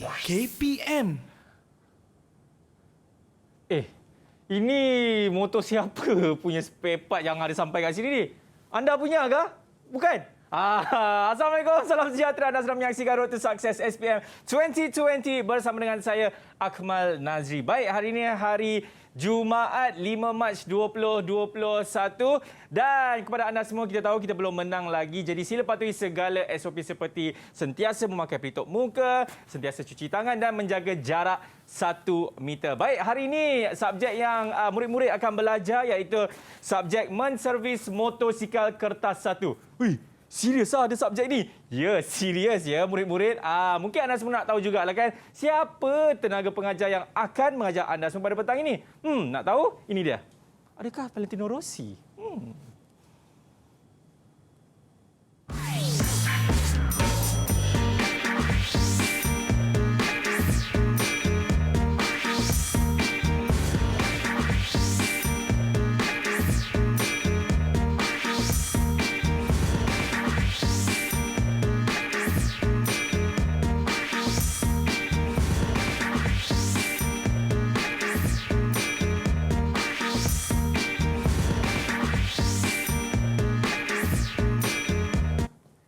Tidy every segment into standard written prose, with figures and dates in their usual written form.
KPM. Ini motor siapa punya spare part yang ada sampai kat sini ni? Anda punya ke? Bukan? Assalamualaikum, salam sejahtera. Anda sedang menyaksikan Road to Success SPM 2020 bersama dengan saya, Akmal Nazri. Baik, hari ini hari Jumaat 5 Mac 2021 dan kepada anda semua kita tahu kita belum menang lagi, jadi sila patuhi segala SOP seperti sentiasa memakai pelitup muka, sentiasa cuci tangan dan menjaga jarak 1 meter. Baik, hari ini subjek yang murid-murid akan belajar iaitu subjek menservis motosikal kertas 1. Serius ada subjek ni? Ya, serius ya murid-murid. Mungkin anda semua nak tahu jugalah kan siapa tenaga pengajar yang akan mengajar anda semua pada petang ini. Nak tahu? Ini dia. Adakah Valentino Rossi?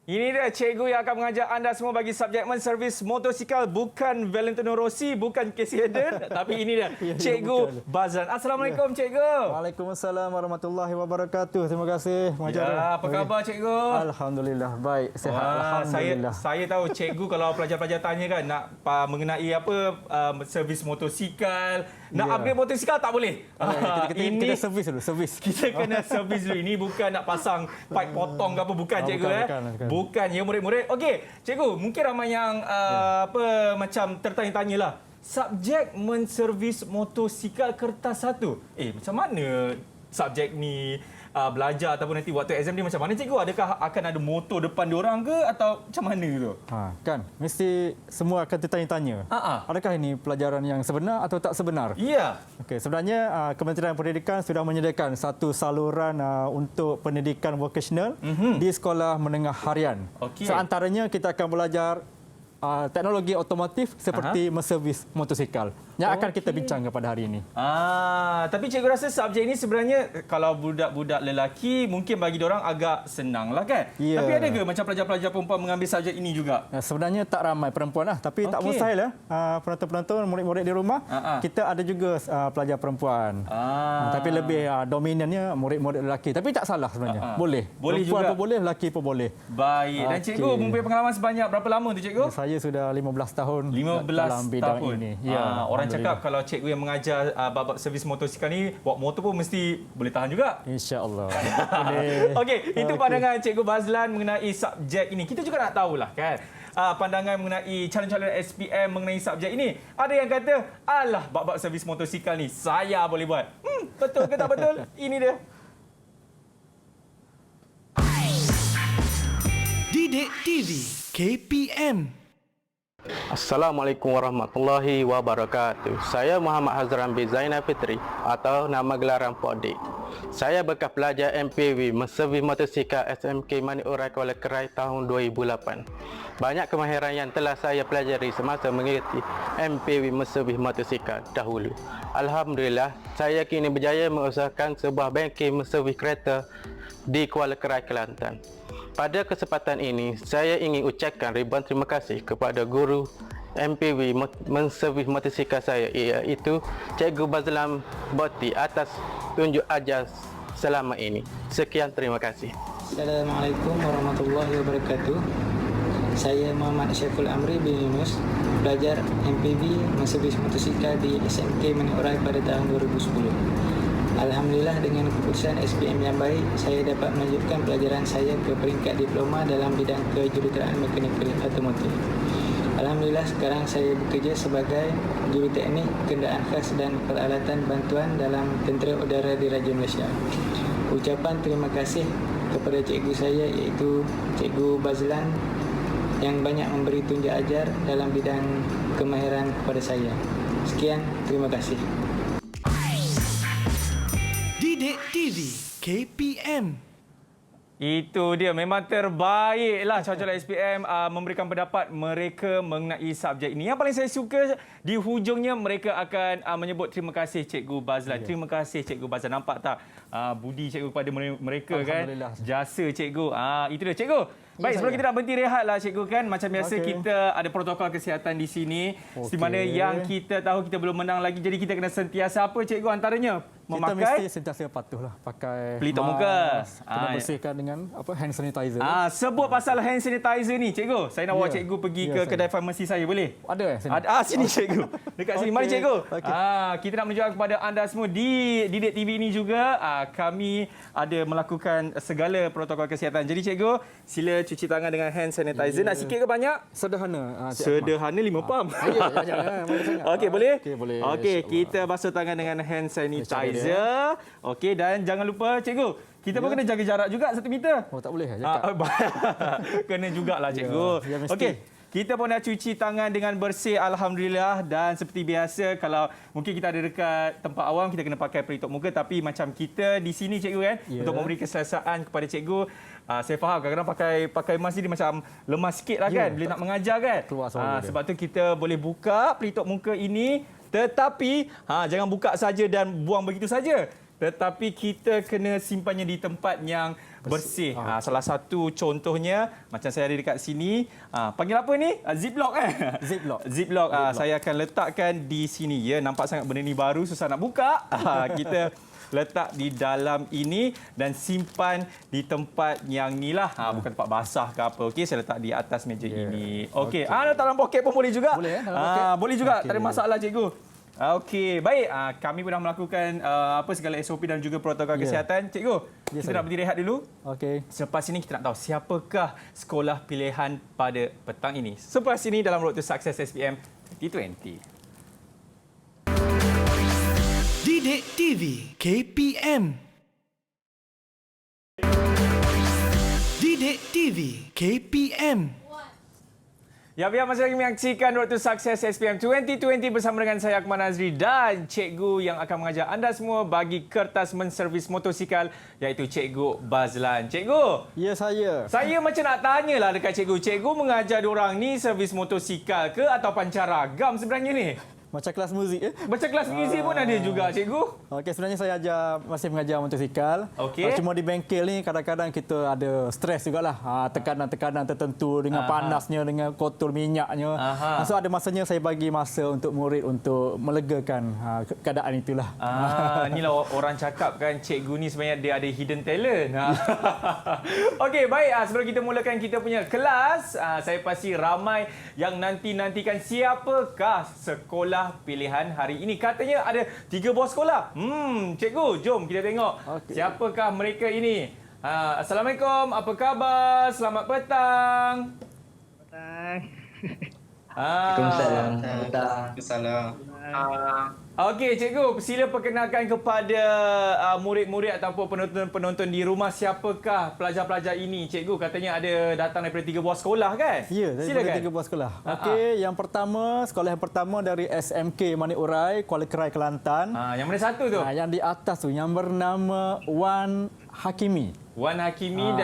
Ini dia cikgu yang akan mengajar anda semua bagi subjek menservis motosikal. Bukan Valentino Rossi, bukan Casey Hayden, tapi ini dia Cikgu Bazlan. Assalamualaikum cikgu. Waalaikumsalam warahmatullahi wabarakatuh. Terima kasih pengajar. Ya, apa khabar cikgu? Alhamdulillah baik, sihat. Alhamdulillah. Saya tahu cikgu kalau pelajar-pelajar tanya kan nak mengenai servis motosikal, nak upgrade motosikal tak boleh. Kita servis dulu, servis. Kita kena servis dulu. Ini bukan nak pasang pipe potong ke apa, bukan cikgu. Bukan ya murid-murid. Okey, cikgu, mungkin ramai yang macam tertanya-tanya lah. Subjek menservis motosikal kertas 1. Macam mana subjek ni belajar ataupun nanti waktu exam ni macam mana cikgu? Adakah akan ada motor depan diorang ke atau macam mana tu? Kan, mesti semua akan tertanya-tanya. Adakah ini pelajaran yang sebenar atau tak sebenar? Ya. Okey, sebenarnya Kementerian Pendidikan sudah menyediakan satu saluran untuk pendidikan vocational di sekolah menengah harian. Okey. So, antaranya kita akan belajar teknologi otomotif seperti menservis motosikal yang akan kita bincangkan pada hari ini. Tapi cikgu rasa subjek ini sebenarnya kalau budak-budak lelaki mungkin bagi diorang agak senang lah kan? Yeah. Tapi ada ke macam pelajar-pelajar perempuan mengambil subjek ini juga? Sebenarnya tak ramai perempuan lah, tapi tak mustahil penonton-penonton, murid-murid di rumah, kita ada juga pelajar perempuan. Tapi lebih dominannya murid-murid lelaki. Tapi tak salah sebenarnya. Boleh. Boleh perempuan juga. pun boleh, lelaki pun boleh. Baik. Dan cikgu mempunyai pengalaman sebanyak berapa lama tu cikgu? Saya sudah 15 tahun 15 dalam bidang tahun. ini. Ya, orang cakap kalau cikgu yang mengajar bab servis motosikal ni, bawa motor pun mesti boleh tahan juga. InsyaAllah. Okey, itu pandangan Cikgu Bazlan mengenai subjek ini. Kita juga nak tahulah kan, pandangan mengenai calon-calon SPM mengenai subjek ini. Ada yang kata, alah bab-bab servis motosikal ni saya boleh buat. Betul ke tak betul? Ini dia. Didik TV KPM. Assalamualaikum warahmatullahi wabarakatuh. Saya Muhammad Hazran bin Zainal Fitri atau nama gelaran Pok Dik. Saya bekas pelajar MPV menservis motosikal SMK Mani Urai Kuala Kerai tahun 2008. Banyak kemahiran yang telah saya pelajari semasa mengikuti MPV menservis motosikal dahulu. Alhamdulillah, saya kini berjaya mengusahakan sebuah bengkel menservis kereta di Kuala Kerai, Kelantan. Pada kesempatan ini, saya ingin ucapkan ribuan terima kasih kepada guru MPV menservis motosikal saya, iaitu Cikgu Bazlan Boti atas tunjuk ajar selama ini. Sekian, terima kasih. Assalamualaikum warahmatullahi wabarakatuh. Saya Muhammad Syaiful Amri bin Yunus, pelajar MPV menservis motosikal di SMK Mani Urai pada tahun 2010. Alhamdulillah, dengan keputusan SPM yang baik, saya dapat melanjutkan pelajaran saya ke peringkat diploma dalam bidang kejuruteraan mekanikal otomotif. Alhamdulillah, sekarang saya bekerja sebagai juruteknik kenderaan khas dan peralatan bantuan dalam Tentera Udara Diraja Malaysia. Ucapan terima kasih kepada cikgu saya iaitu Cikgu Bazlan yang banyak memberi tunjuk ajar dalam bidang kemahiran kepada saya. Sekian, terima kasih. Didik TV KPM. Itu dia, memang terbaiklah calon-calon SPM memberikan pendapat mereka mengenai subjek ini. Yang paling saya suka di hujungnya mereka akan menyebut terima kasih Cikgu Bazlan. Terima kasih Cikgu Bazlan. Nampak tak budi Cikgu kepada mereka kan? Jasa Cikgu. Itu dia Cikgu. Baik, sebelum kita nak berhenti rehat lah Cikgu kan. Macam biasa kita ada protokol kesihatan di sini. Di mana yang kita tahu kita belum menang lagi. Jadi kita kena sentiasa apa Cikgu antaranya? Kita mesti sentiasa patuhlah pakai pelitup muka. Kena bersihkan dengan hand sanitizer. Sebut pasal hand sanitizer ni Cikgu. Saya nak bawa Cikgu pergi ke kedai farmasi saya boleh? Ada sini. Sini Cikgu. Dekat sini. Mari Cikgu. Kita nak menunjukkan kepada anda semua di Didik TV ini juga kami ada melakukan segala protokol kesihatan. Jadi Cikgu, sila cuci tangan dengan hand sanitizer. Nak sikit ke banyak? Sederhana. Sederhana 5 pam. Okey, boleh? Okey, boleh. Okey, kita basuh tangan dengan hand sanitizer. Okey, dan jangan lupa Cikgu, kita pun kena jaga jarak juga 1 meter. Oh, tak boleh kena jugalah Cikgu. Okey, kita pun dah cuci tangan dengan bersih alhamdulillah, dan seperti biasa kalau mungkin kita ada dekat tempat awam kita kena pakai pelitup muka, tapi macam kita di sini Cikgu kan, untuk memberi keselesaan kepada Cikgu. Saya faham kadang-kadang pakai mask ni macam lemas sikit lah kan, bila nak mengajar kan. Sebab tu kita boleh buka pelitup muka ini, tetapi jangan buka saja dan buang begitu saja. Tetapi kita kena simpannya di tempat yang bersih. Salah satu contohnya macam saya ada dekat sini. Panggil apa ni? Ziplock Ziplock. Saya akan letakkan di sini ya. Nampak sangat benda ni baru, susah nak buka. Kita letak di dalam ini dan simpan di tempat yang ni lah. Bukan tempat basah ke apa. Okey, saya letak di atas meja ini. Okey. Letak dalam poket pun boleh juga. Boleh juga. Tak ada masalah Cikgu. Okey, baik. Kami pun dah melakukan segala SOP dan juga protokol kesihatan. Cikgu, kita nak berhenti rehat dulu. Okey. Selepas ini kita nak tahu siapakah sekolah pilihan pada petang ini. Selepas ini dalam Road to Success SPM 2020. Didik TV KPM. Didik TV KPM. Ya, masih lagi menyaksikan Road to Success SPM 2020 bersama dengan saya Akmal Nazri dan cikgu yang akan mengajar anda semua bagi kertas menservis motosikal, iaitu Cikgu Bazlan. Cikgu. Ya, saya. Saya macam nak tanyalah dekat cikgu. Cikgu mengajar diorang ni servis motosikal ke atau pancaragam sebenarnya ni? Macam kelas muzik Macam kelas muzik pun ada juga cikgu. Okey, sebenarnya saya masih mengajar motosikal. Okey. Cuma di bengkel ni kadang-kadang kita ada stres jugalah. Tekanan-tekanan tertentu dengan panasnya, dengan kotor minyaknya. So ada masanya saya bagi masa untuk murid untuk melegakan keadaan itulah. Inilah orang cakap kan, cikgu ni sebenarnya dia ada hidden talent. Okey, baik. Sebelum kita mulakan kita punya kelas, saya pasti ramai yang nantikan siapakah sekolah pilihan hari ini. Katanya ada 3 buah sekolah. Cikgu, jom kita tengok siapakah mereka ini. Assalamualaikum, apa khabar? Selamat petang. Waalaikumsalam. Okey, cikgu, sila perkenalkan kepada murid-murid ataupun penonton-penonton di rumah siapakah pelajar-pelajar ini. Cikgu katanya ada datang daripada 3 buah sekolah kan? Ya, daripada 3 buah sekolah. Okey, sekolah yang pertama dari SMK Manik Urai, Kuala Kerai, Kelantan. Yang mana satu tu? Yang di atas tu yang bernama Wan Hakimi. Wan Hakimi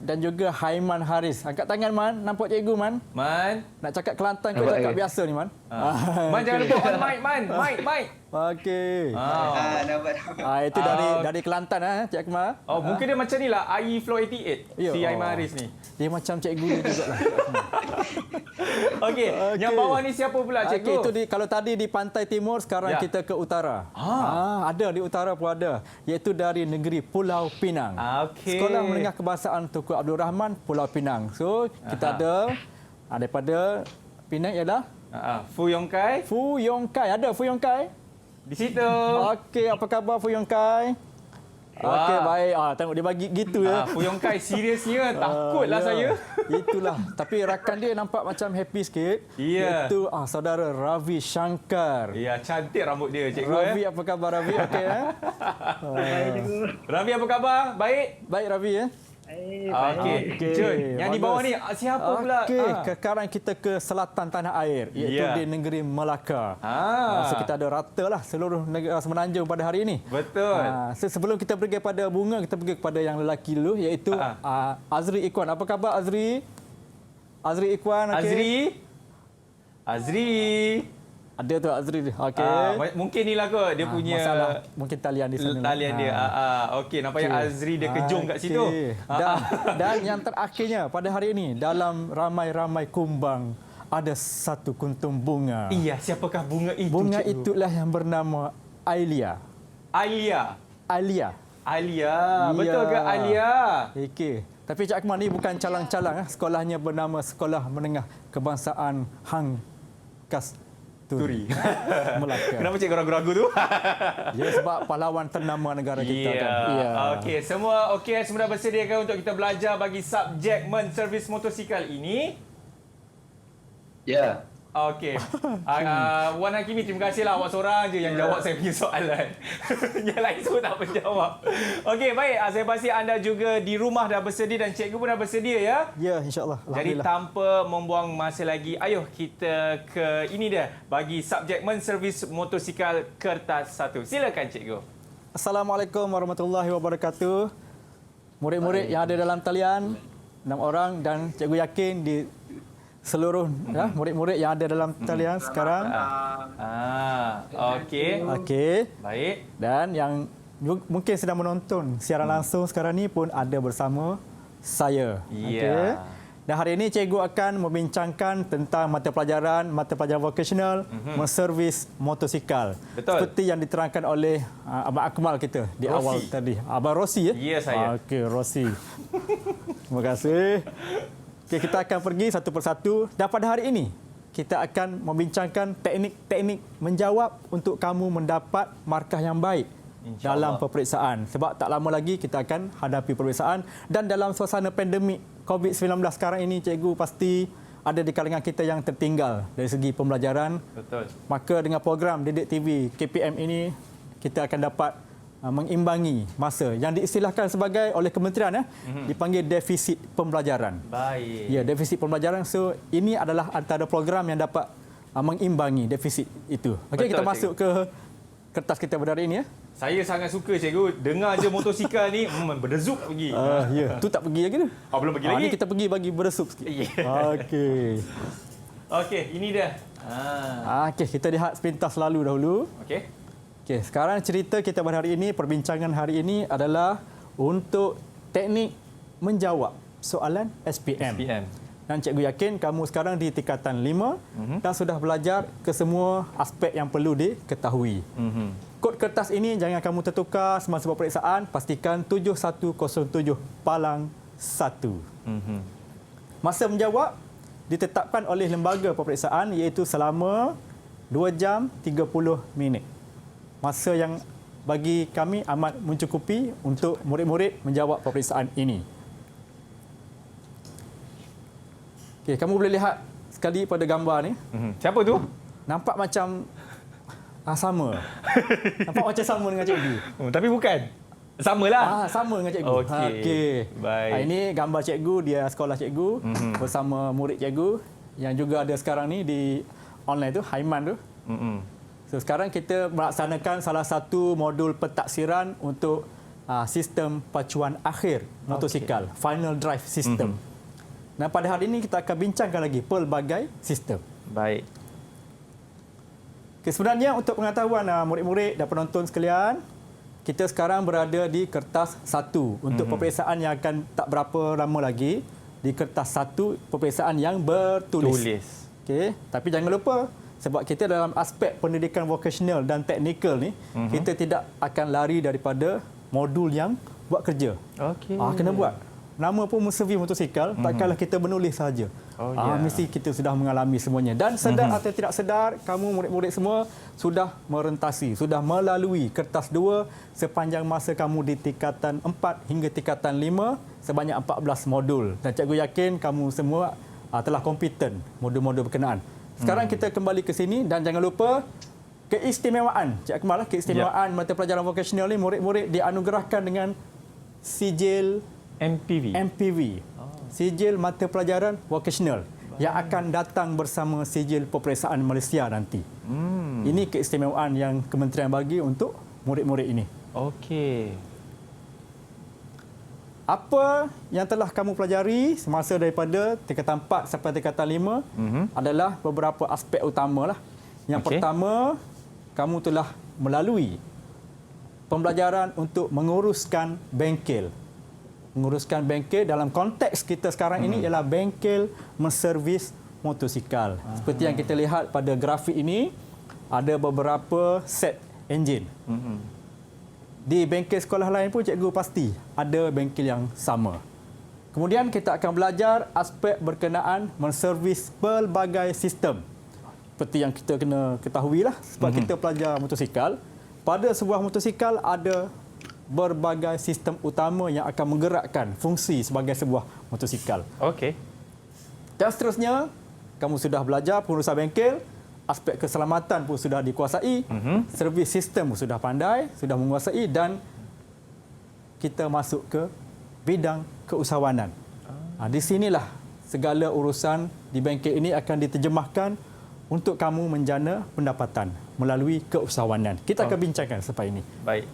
dan juga Haiman Haris. Angkat tangan Man, nampak cikgu Man? Man, nak cakap Kelantan ke cakap biasa ni Man? Man jangan lupa on mic Man. Mic. Okey. Itu dari Kelantan Cik Akmal. Mungkin dia macam ni lah, IE Flow 88. Si Haiman Haris ni. Dia macam cikgu dia jugalah. Okey, yang bawah ni siapa pula cikgu? Itu kalau tadi di pantai timur, sekarang kita ke utara. Ada di utara pun ada, iaitu dari negeri Pulau Pinang. Sekolah Menengah Kebahasaan Tunku Abdul Rahman, Pulau Pinang. So, kita ada daripada Pinang ialah Fu Yong Kai. Ada Fu Yong Kai di situ. Okey, apa khabar Fu Yong Kai? Okey, baik. Tengok dia bagi gitu ya. Fu Yong Kai seriusnya takutlah saya. Itulah. Tapi rakan dia nampak macam happy sikit. Ya. Itu saudara Ravi Shankar. Ya, cantik rambut dia cikgu. Ravi, apa khabar Ravi? Okey Baik cikgu. Ravi, apa khabar? Baik? Baik Ravi ya. Okey. Jun, yang di bawah ni siapa pula? Okey, sekarang kita ke selatan tanah air, iaitu di negeri Melaka. So kita ada rata lah seluruh negara semenanjung pada hari ini. Betul. Sebelum kita pergi pada bunga, kita pergi kepada yang lelaki dulu, iaitu Azri Ikwan. Apa khabar Azri? Azri Ikwan, okey. Azri. Ada tu Azri. Okey. Mungkin ni lah kot dia punya masalah mungkin talian di sana. Talian dia. Okey, nampaknya Azri dia kejung kat situ. Dan yang terakhirnya pada hari ini, dalam ramai-ramai kumbang ada satu kuntum bunga. Iya, siapakah bunga itu? Bunga cikgu? itulah yang bernama Ailia. Alia. Ya. Betul ke Alia? Okey. Tapi Cik Akmal ni bukan calang-calang. Sekolahnya bernama Sekolah Menengah Kebangsaan Hang Kasturi. Melaka. Kenapa cikgu ragu-ragu tu? Ya, sebab pahlawan ternama negara kita kan. Ya. Okey, semua okey, semua dah bersedia kan untuk kita belajar bagi subjek menservis motosikal ini? Ya. Okey. Wan Hakimi, terima kasihlah awak seorang je yang jawab saya punya soalan. Yang lain semua tak menjawab. Okey, baik. Saya pasti anda juga di rumah dah bersedia dan cikgu pun dah bersedia ya? Ya, insya-Allah. Jadi tanpa membuang masa lagi, ayuh kita ke ini dia bagi subjek menservis motosikal kertas 1. Silakan cikgu. Assalamualaikum warahmatullahi wabarakatuh. Murid-murid yang ada dalam talian 6 orang dan cikgu yakin di seluruh murid-murid yang ada dalam talian sekarang. Okey. Baik. Dan yang mungkin sedang menonton siaran langsung sekarang ni pun ada bersama saya. Ya. Dan hari ini cikgu akan membincangkan tentang mata pelajaran vokasional menservis motosikal. Betul. Seperti yang diterangkan oleh Abang Akmal kita di Rossi. awal tadi. Abang Rossi ya? Ya, saya. Okey, Rossi. Terima kasih. Okay, kita akan pergi satu persatu dan pada hari ini kita akan membincangkan teknik-teknik menjawab untuk kamu mendapat markah yang baik dalam peperiksaan. Sebab tak lama lagi kita akan hadapi peperiksaan dan dalam suasana pandemik COVID-19 sekarang ini, cikgu pasti ada di kalangan kita yang tertinggal dari segi pembelajaran. Betul. Maka dengan program Didik TV KPM ini kita akan dapat mengimbangi masa yang diistilahkan sebagai oleh kementerian dipanggil defisit pembelajaran. Baik. Ya, defisit pembelajaran. So ini adalah antara program yang dapat mengimbangi defisit itu. Okey, kita masuk ke kertas kita pada hari ini ya. Saya sangat suka cikgu dengar je motosikal ni berdezup pergi. Ya, tu tak pergi lagi tu. Belum pergi lagi. Ni kita pergi bagi berdesup sikit. Okey. Okey, ini dia. Okey, kita lihat sepintas lalu dahulu. Okey. Okey, sekarang cerita kita pada hari ini, perbincangan hari ini adalah untuk teknik menjawab soalan SPM. Dan cikgu yakin kamu sekarang di tingkatan 5 dan sudah belajar ke semua aspek yang perlu diketahui. Kod kertas ini jangan kamu tertukar semasa peperiksaan, pastikan 7107 palang 1. Masa menjawab ditetapkan oleh lembaga peperiksaan iaitu selama 2 jam 30 minit. Masa yang bagi kami amat mencukupi untuk murid-murid menjawab peperiksaan ini. Okey, kamu boleh lihat sekali pada gambar ni. Siapa tu? Nampak macam sama. Nampak macam sama dengan cikgu. Tapi bukan. Samalah. Sama dengan cikgu. Okey. Baik. Ini gambar cikgu, dia sekolah cikgu bersama murid cikgu yang juga ada sekarang ni di online tu, Haiman tu. So sekarang kita melaksanakan salah satu modul pentaksiran untuk sistem pacuan akhir motosikal, final drive system. Dan pada hari ini kita akan bincangkan lagi pelbagai sistem. Baik. Okay, sebenarnya untuk pengetahuan murid-murid dan penonton sekalian, kita sekarang berada di kertas 1 untuk peperiksaan yang akan tak berapa lama lagi. Di kertas 1 peperiksaan yang bertulis. Okey, tapi jangan lupa sebab kita dalam aspek pendidikan vokasional dan teknikal ni, kita tidak akan lari daripada modul yang buat kerja. Okey. Kena buat. Nama pun menservis motosikal, takkanlah kita menulis saja. Mesti kita sudah mengalami semuanya. Dan sedar atau tidak sedar, kamu murid-murid semua sudah merentasi, sudah melalui kertas 2 sepanjang masa kamu di tingkatan 4 hingga tingkatan 5 sebanyak 14 modul. Dan cikgu yakin kamu semua telah kompeten modul-modul berkenaan. Sekarang kita kembali ke sini dan jangan lupa keistimewaan. Cik Akmal, keistimewaan mata pelajaran vokasional ni murid-murid dianugerahkan dengan sijil MPV. MPV. Sijil Mata Pelajaran Vocational yang akan datang bersama sijil peperiksaan Malaysia nanti. Ini keistimewaan yang kementerian bagi untuk murid-murid ini. Okey. Apa yang telah kamu pelajari semasa daripada tingkatan 4 sampai tingkatan 5 adalah beberapa aspek utamalah. Yang pertama, kamu telah melalui pembelajaran untuk menguruskan bengkel. Menguruskan bengkel dalam konteks kita sekarang ini ialah bengkel menservis motosikal. Seperti yang kita lihat pada grafik ini, ada beberapa set enjin. Di bengkel sekolah lain pun cikgu pasti ada bengkel yang sama. Kemudian kita akan belajar aspek berkenaan menservis pelbagai sistem. Seperti yang kita kena ketahui lah, sebab kita pelajar motosikal. Pada sebuah motosikal ada berbagai sistem utama yang akan menggerakkan fungsi sebagai sebuah motosikal. Okey. Dan seterusnya, kamu sudah belajar pengurusan bengkel, aspek keselamatan pun sudah dikuasai, servis sistem pun sudah pandai, sudah menguasai dan kita masuk ke bidang keusahawanan. Di sinilah segala urusan di bengkel ini akan diterjemahkan untuk kamu menjana pendapatan melalui keusahawanan. Kita akan bincangkan selepas ini. Baik.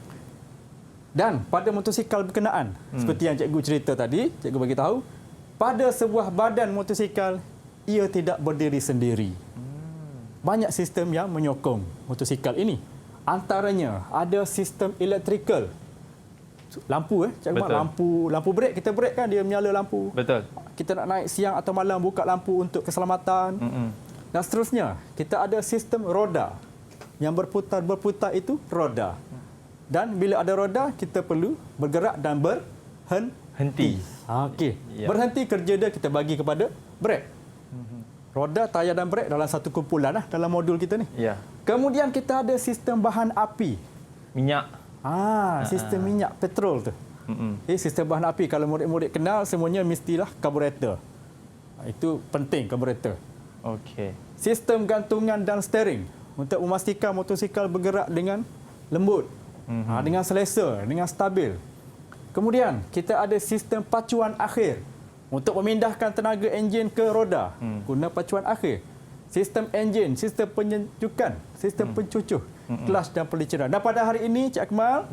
Dan pada motosikal berkenaan, seperti yang cikgu cerita tadi, cikgu bagi tahu, pada sebuah badan motosikal, ia tidak berdiri sendiri. Banyak sistem yang menyokong motosikal ini. Antaranya ada sistem elektrikal. Lampu cikgu lampu brek, kita brek kan dia menyala lampu. Betul. Kita nak naik siang atau malam buka lampu untuk keselamatan. Dan seterusnya, kita ada sistem roda. Yang berputar itu roda. Dan bila ada roda, kita perlu bergerak dan berhenti. Okey. Ya. Berhenti kerja dia kita bagi kepada brek. Roda, tayar dan brek dalam satu kumpulan dalam modul kita ni. Ya. Kemudian kita ada sistem bahan api. Minyak. Sistem minyak petrol tu. Sistem bahan api kalau murid-murid kenal semuanya mestilah karburator. Itu penting karburator. Okey. Sistem gantungan dan steering untuk memastikan motosikal bergerak dengan lembut, dengan selesa, dengan stabil. Kemudian kita ada sistem pacuan akhir untuk memindahkan tenaga enjin ke roda guna pacuan akhir. Sistem enjin, sistem penyejukan, sistem pencucuh, kelas dan peliciran. Dan pada hari ini Cik Akmal,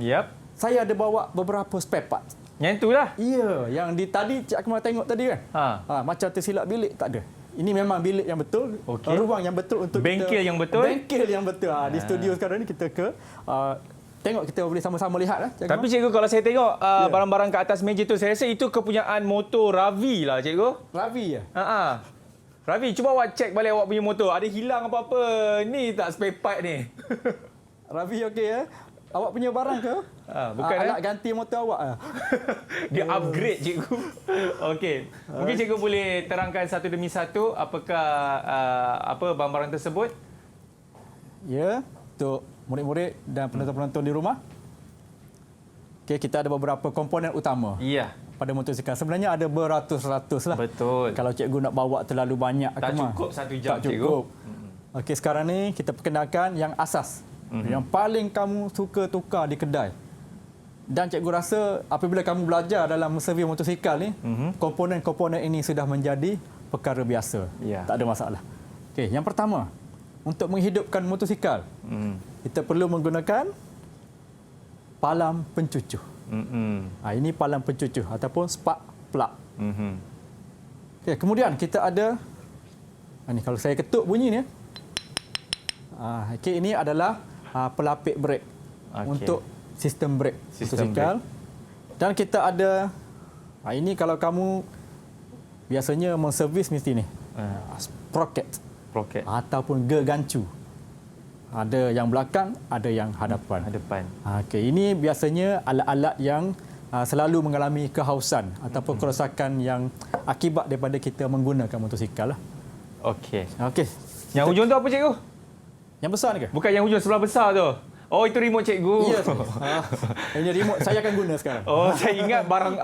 saya ada bawa beberapa spare part. Yang itulah. Ya, yang tadi Cik Akmal tengok tadi kan. Macam tersilap bilik tak ada. Ini memang bilik yang betul, ruang yang betul untuk bengkel kita, yang betul. Bengkel yang betul. Di studio sekarang ni kita tengok, kita boleh sama-sama lihat lah. Tapi cikgu, kalau saya tengok barang-barang kat atas meja tu, saya rasa itu kepunyaan motor Ravi lah cikgu. Ravi ya? Ravi, cuba awak cek balik awak punya motor. Ada hilang apa-apa ni tak spare part ni? Ravi okey ya? Awak punya barang ke? Bukan alat ganti motor awak. Dia upgrade cikgu. Okey. Mungkin cikgu boleh terangkan satu demi satu apakah barang-barang tersebut? Ya, untuk murid-murid dan penonton-penonton di rumah. Okey, kita ada beberapa komponen utama. Ya. Pada motosikal sebenarnya ada beratus-ratus lah. Betul. Kalau cikgu nak bawa terlalu banyak tak cukup satu jam tak cukup. Okey, sekarang ni kita perkenalkan yang asas. Yang paling kamu suka tukar di kedai. Dan cikgu rasa apabila kamu belajar dalam servis motosikal ni, komponen-komponen ini sudah menjadi perkara biasa. Tak ada masalah. Okey, yang pertama, untuk menghidupkan motosikal, kita perlu menggunakan palam pencucuh. Ini palam pencucuh ataupun spark plug. Okay, kemudian kita ada, ini kalau saya ketuk bunyi ni. Okay, ini adalah pelapik brek untuk sistem brek motosikal. Dan kita ada, ini kalau kamu biasanya menservis mesti ni, sprocket ataupun gegancu. Ada yang belakang, ada yang hadapan. Okey, ini biasanya alat-alat yang selalu mengalami kehausan ataupun kerosakan yang akibat daripada kita menggunakan motosikal lah. Okey. Yang hujung tu apa cikgu? Yang besar ni ke? Bukan yang hujung sebelah besar tu. Oh, itu remote cikgu. Ya. Ini remote saya akan guna sekarang. Oh, saya ingat barang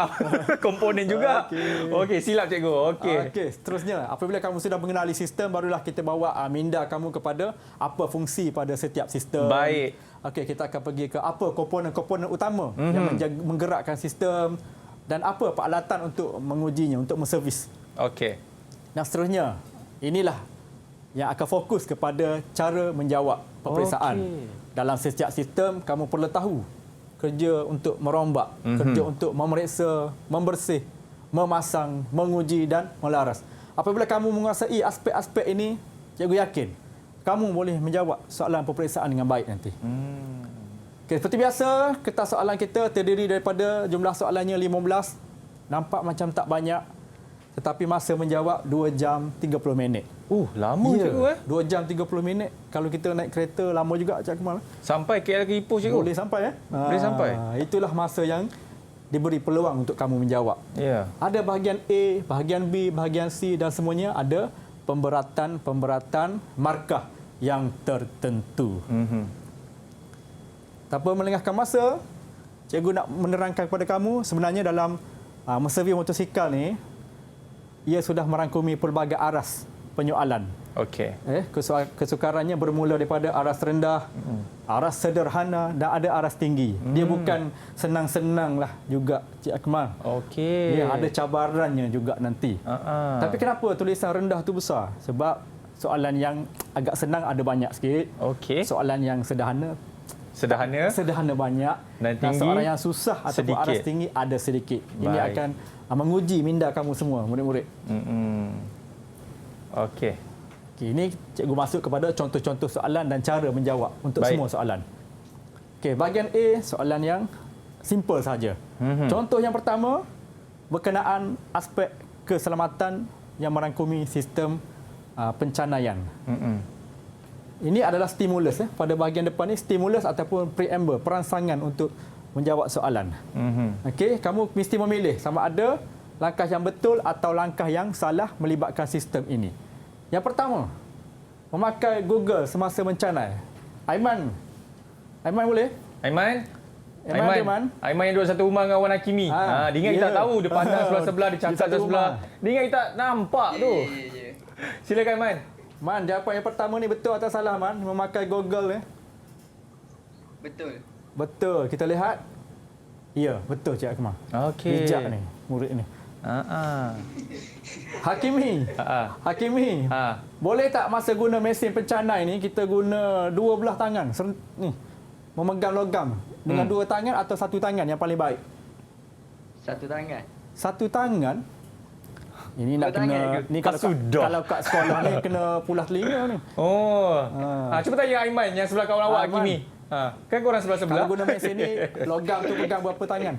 komponen juga. Okey, silap cikgu. Okey, seterusnya apabila kamu sudah mengenali sistem, barulah kita bawa minda kamu kepada apa fungsi pada setiap sistem. Baik. Okey, kita akan pergi ke apa komponen-komponen utama yang menggerakkan sistem. dan apa peralatan untuk mengujinya, untuk menservis. Okey. Dan seterusnya, inilah yang akan fokus kepada cara menjawab peperiksaan. Dalam setiap sistem, kamu perlu tahu kerja untuk merombak, kerja untuk memeriksa, membersih, memasang, menguji dan melaras. Apabila kamu menguasai aspek-aspek ini, cikgu yakin kamu boleh menjawab soalan peperiksaan dengan baik nanti. Okay, seperti biasa, kertas soalan kita terdiri daripada jumlah soalannya 15. Nampak macam tak banyak, tetapi masa menjawab 2 jam 30 minit. Lama cikgu 2 jam 30 minit. Kalau kita naik kereta lama juga Cik Akmal. Sampai KL ke Ipoh cikgu. Boleh sampai Boleh sampai. Itulah masa yang diberi peluang untuk kamu menjawab. Ya. Ada bahagian A, bahagian B, bahagian C dan semuanya ada pemberatan markah yang tertentu. Tanpa melengahkan masa, cikgu nak menerangkan kepada kamu sebenarnya dalam menservis motosikal ni, ia sudah merangkumi pelbagai aras penyoalan. Okey. Kesukarannya bermula daripada aras rendah, aras sederhana dan ada aras tinggi. Dia bukan senang-senang lah juga, Cik Akmal. Okey. Dia ada cabarannya juga nanti. Tapi kenapa tulisan rendah tu besar? Sebab soalan yang agak senang ada banyak sikit. Okey. Soalan yang sederhana banyak. Dan tinggi, soalan yang susah ataupun aras tinggi ada sedikit. Ini akan menguji minda kamu semua, murid-murid. Okey. Ini cikgu masuk kepada contoh-contoh soalan dan cara menjawab untuk semua soalan. Okey, bahagian A, soalan yang simple saja. Contoh yang pertama berkenaan aspek keselamatan yang merangkumi sistem pencanaian. Ini adalah stimulus. Pada bahagian depan ni stimulus ataupun preamble, perangsangan untuk menjawab soalan. Okey, kamu mesti memilih sama ada langkah yang betul atau langkah yang salah melibatkan sistem ini. Yang pertama, memakai Google semasa mencanai. Aiman boleh? Aiman yang duduk satu rumah dengan Wan Hakimi. Dia ingat kita tahu, dia pandang sebelah-sebelah, dia cakap sebelah. Dia ingat kita nampak tu. Silakan Aiman. Man, jawapan yang pertama ni betul atau salah, Man? Memakai Google Betul. Betul. Kita lihat. Ya, betul Cik Akmal. Okey. Bijak ni, murid ni. Hakimi. Boleh tak masa guna mesin pencanai ni kita guna dua belah tangan ni memegang logam dengan dua tangan atau satu tangan yang paling baik? Satu tangan. Satu tangan. Ini nak kena ni kalau kat sekolah ni kena pulah telinga ni. Cuba tanya Aiman yang sebelah kawan awak Hakimi. Kan korang sebelah-sebelah. Kalau guna mesin ni logam tu pegang berapa tangan?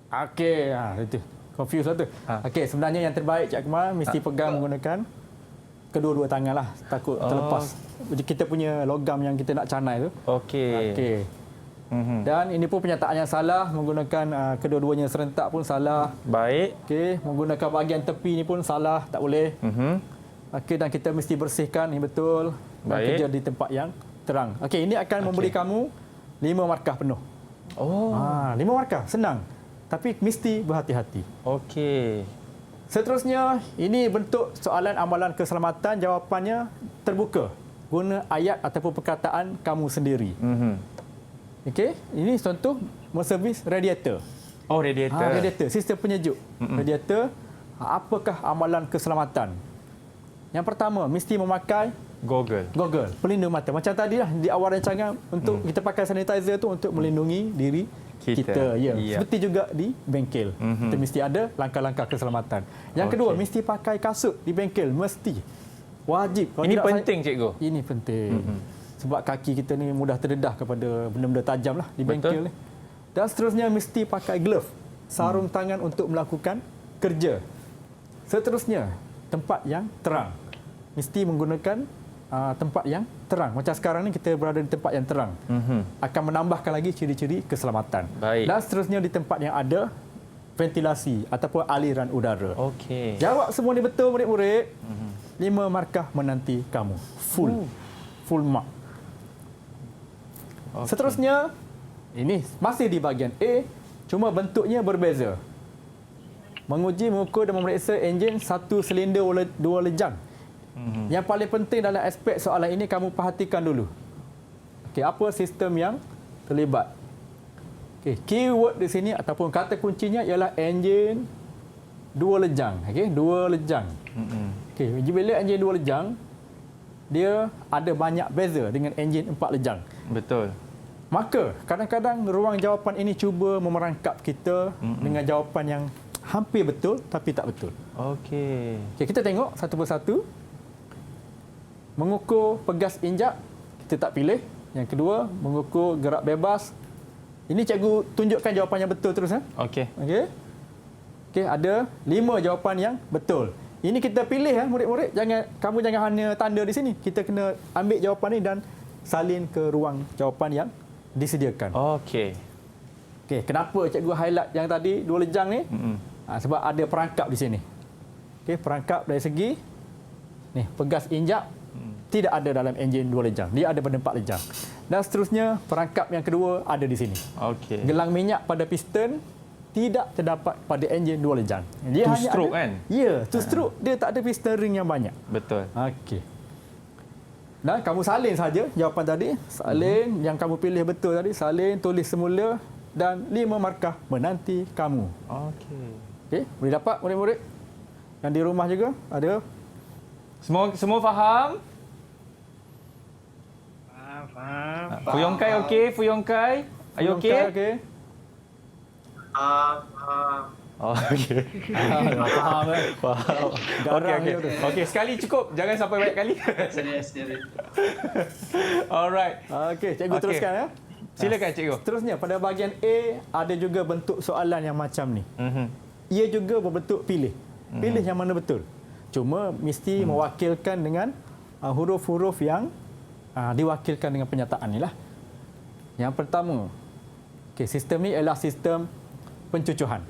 Okey, itu. Confuse lah tu. Okey, sebenarnya yang terbaik Cik Akmal mesti pegang menggunakan kedua-dua tangan lah. Takut terlepas. Kita punya logam yang kita nak canai tu. Okey. Dan ini pun pernyataan yang salah. Menggunakan kedua-duanya serentak pun salah. Baik. Okey, menggunakan bahagian tepi ni pun salah. Tak boleh. Okey, dan kita mesti bersihkan. Ini betul. Dan kerja di tempat yang terang. Okey, ini akan memberi kamu 5 markah penuh. 5 markah. Senang. Tapi mesti berhati-hati. Okey. Seterusnya, ini bentuk soalan amalan keselamatan. Jawapannya terbuka. Guna ayat ataupun perkataan kamu sendiri. Okey, ini contoh menservis radiator. Radiator. Radiator, sistem penyejuk. Radiator, apakah amalan keselamatan? Yang pertama, mesti memakai Goggle, pelindung mata. Macam tadi lah di awal rancangan untuk kita pakai sanitizer tu untuk melindungi diri kita. Ya. Seperti juga di bengkel. Kita mesti ada langkah-langkah keselamatan. Yang kedua, mesti pakai kasut di bengkel. Mesti. Wajib. Ini penting, cikgu. Ini penting. Sebab kaki kita ni mudah terdedah kepada benda-benda tajam lah di bengkel ni. Dan seterusnya, mesti pakai glove. Sarung tangan untuk melakukan kerja. Seterusnya, tempat yang terang. Mesti menggunakan tempat yang terang. Macam sekarang ni kita berada di tempat yang terang. Akan menambahkan lagi ciri-ciri keselamatan. Baik. Dan seterusnya di tempat yang ada ventilasi ataupun aliran udara. Okey. Jawab semua ni betul murid-murid. 5 markah menanti kamu. Full mark. Okay. Seterusnya, ini masih di bahagian A, cuma bentuknya berbeza. Menguji, mengukur dan memeriksa enjin satu silinder 2 lejang. Yang paling penting dalam aspek soalan ini kamu perhatikan dulu. Okey, apa sistem yang terlibat? Okey, keyword di sini ataupun kata kuncinya ialah enjin 2 lejang. Okey, 2 lejang. Okey, bila enjin 2 lejang, dia ada banyak beza dengan enjin 4 lejang. Betul. Maka kadang-kadang ruang jawapan ini cuba memerangkap kita dengan jawapan yang hampir betul tapi tak betul. Okey. Okay, kita tengok satu persatu. Mengukur pegas injak, kita tak pilih. Yang kedua, mengukur gerak bebas. Ini cikgu tunjukkan jawapan yang betul terus. Okey. Okey. Okey, ada 5 jawapan yang betul. Ini kita pilih murid-murid. Kamu jangan hanya tanda di sini. Kita kena ambil jawapan ni dan salin ke ruang jawapan yang disediakan. Okey. Okey, kenapa cikgu highlight yang tadi 2 lejang ni? Sebab ada perangkap di sini. Okey, perangkap dari segi ni, pegas injak tidak ada dalam enjin 2 lejang. Dia ada pada 4 lejang. Dan seterusnya, perangkap yang kedua ada di sini. Okey. Gelang minyak pada piston tidak terdapat pada enjin 2 lejang. Dia Two hanya stroke ada, kan? Ya, two stroke. Dia tak ada piston ring yang banyak. Betul. Okey. Dan kamu salin saja jawapan tadi. Salin yang kamu pilih betul tadi. Salin, tulis semula dan 5 markah menanti kamu. Okey. Okey, boleh dapat murid-murid? Yang di rumah juga ada. Semua faham? Faham. Fuyongkai okey, Fuyongkai. Are you okey? Okey. Oh, okey. Faham kan? Faham. Okey, okey. Okey, sekali cukup. Jangan sampai banyak kali. Serius. Alright. Okey, cikgu Okey. teruskan ya. Silakan cikgu. Seterusnya pada bahagian A ada juga bentuk soalan yang macam ni. Ia juga berbentuk pilih. Pilih yang mana betul. Cuma mesti mewakilkan dengan huruf-huruf yang diwakilkan dengan penyataan ni lah. Yang pertama, sistem ni ialah sistem pencucuhan.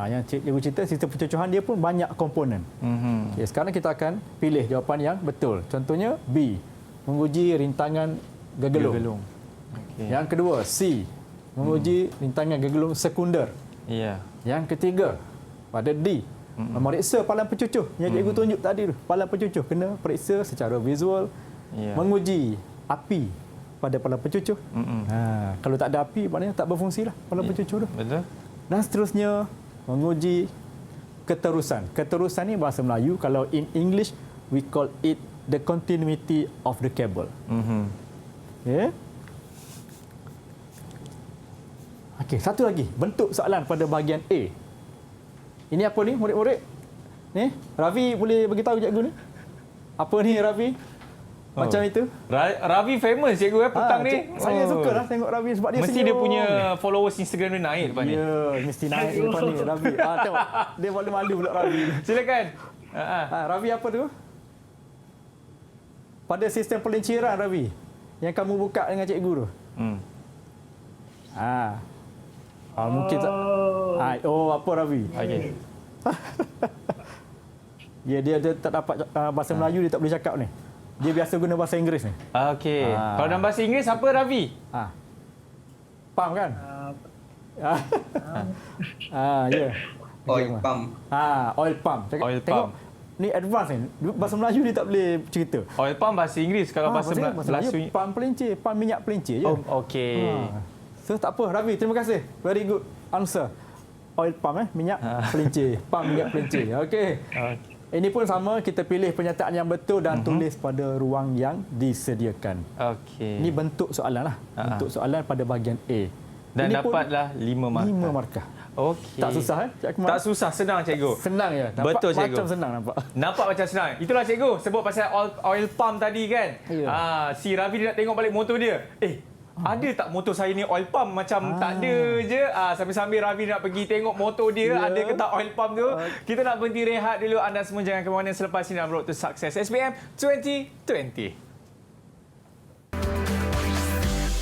Yang cikgu cerita, sistem pencucuhan dia pun banyak komponen. Sekarang kita akan pilih jawapan yang betul. Contohnya B, menguji rintangan gegelung. Okey. Yang kedua, C, menguji rintangan gegelung sekunder. Ya. Yang ketiga, pada D, memeriksa palang pencucuh. Yang cikgu tunjuk tadi tu, palang pencucuh kena periksa secara visual. Ya. Menguji api pada palang pencucuh. Kalau tak ada api, maknanya tak berfungsilah palang pencucuh tu. Betul. Dan seterusnya, menguji keterusan. Keterusan ni bahasa Melayu, kalau in English, we call it the continuity of the cable. Okay. Okey, satu lagi. Bentuk soalan pada bahagian A. Ini apa ni, murid-murid? Ni, Ravi boleh beritahu cikgu ni? Apa ni, Ravi? Macam itu? Ravi famous cikgu petang ni. Saya sukalah tengok Ravi sebab dia Mesti senyum. dia punya followers Instagram dia naik lepas ni. Ya, mesti naik lepas ni Ravi. Tengok. Dia malu-malu pula Ravi. Silakan. Ravi apa tu? Pada sistem pelinciran Ravi. Yang kamu buka dengan cikgu tu. Mungkin tak. Apa Ravi? Okey. Ya, dia tak dapat bahasa Melayu, dia tak boleh cakap ni. Dia biasa guna bahasa Inggeris ni. Okey. Kalau dalam bahasa Inggeris apa Ravi? Pump kan? Ya. Oil pump. Oil pump. Oil Tengok, pump. ni advance ni. Bahasa Melayu dia tak boleh cerita. Oil pump bahasa Inggeris. Kalau bahasa Melayu, pump pelincir. Pump minyak pelincir je. Oh, okey. So, tak apa. Ravi, terima kasih. Very good answer. Oil pump, minyak pelincir. Pump minyak pelincir. Okey. Ini pun sama, kita pilih pernyataan yang betul dan tulis pada ruang yang disediakan. Okey. Ini bentuk soalan lah. Bentuk soalan pada bahagian A. Dan ini dapatlah 5 markah. 5 markah. Okey. Tak susah Cik Akmal? Tak susah, senang cikgu. Senang ya. Nampak Betul, cikgu. macam senang nampak. Nampak macam senang. Itulah cikgu sebut pasal oil pump tadi kan. Ya. Si Ravi dia nak tengok balik motor dia. Ada tak motor saya ni oil pump? Macam tak ada je. Sambil-sambil Ravi nak pergi tengok motor dia, ada ke tak oil pump tu. Kita nak berhenti rehat dulu. Anda semua jangan ke mana selepas ini dalam Road to Success SPM 2020.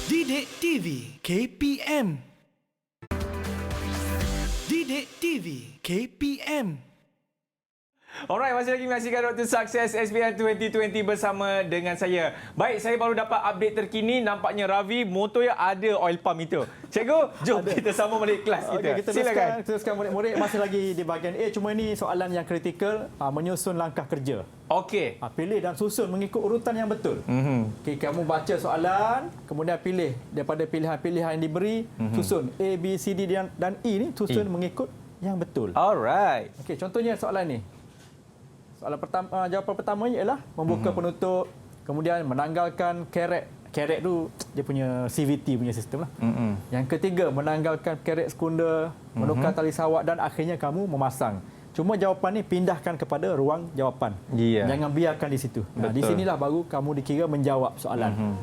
Didik TV KPM. Didik TV KPM. Alright, masih lagi menyaksikan Road to Success SPM 2020 bersama dengan saya. Baik, saya baru dapat update terkini. Nampaknya Ravi, motornya ada oil pump itu. Cikgu, jom kita sama balik kelas kita. Okey, kita Silakan. teruskan murid-murid. Masih lagi di bahagian A. Cuma ini soalan yang kritikal, menyusun langkah kerja. Okey. Pilih dan susun mengikut urutan yang betul. Okey, kamu baca soalan, kemudian pilih daripada pilihan-pilihan yang diberi, susun A, B, C, D dan E ni susun mengikut yang betul. Alright. Okey, contohnya soalan ni. Soalan pertama, jawapan pertamanya ialah membuka penutup, kemudian menanggalkan kerek. Kerek tu dia punya CVT punya sistem lah. Yang ketiga, menanggalkan kerek sekunder, menukar tali sawat dan akhirnya kamu memasang. Cuma jawapan ni pindahkan kepada ruang jawapan. Ya. Jangan biarkan di situ. Di sinilah baru kamu dikira menjawab soalan.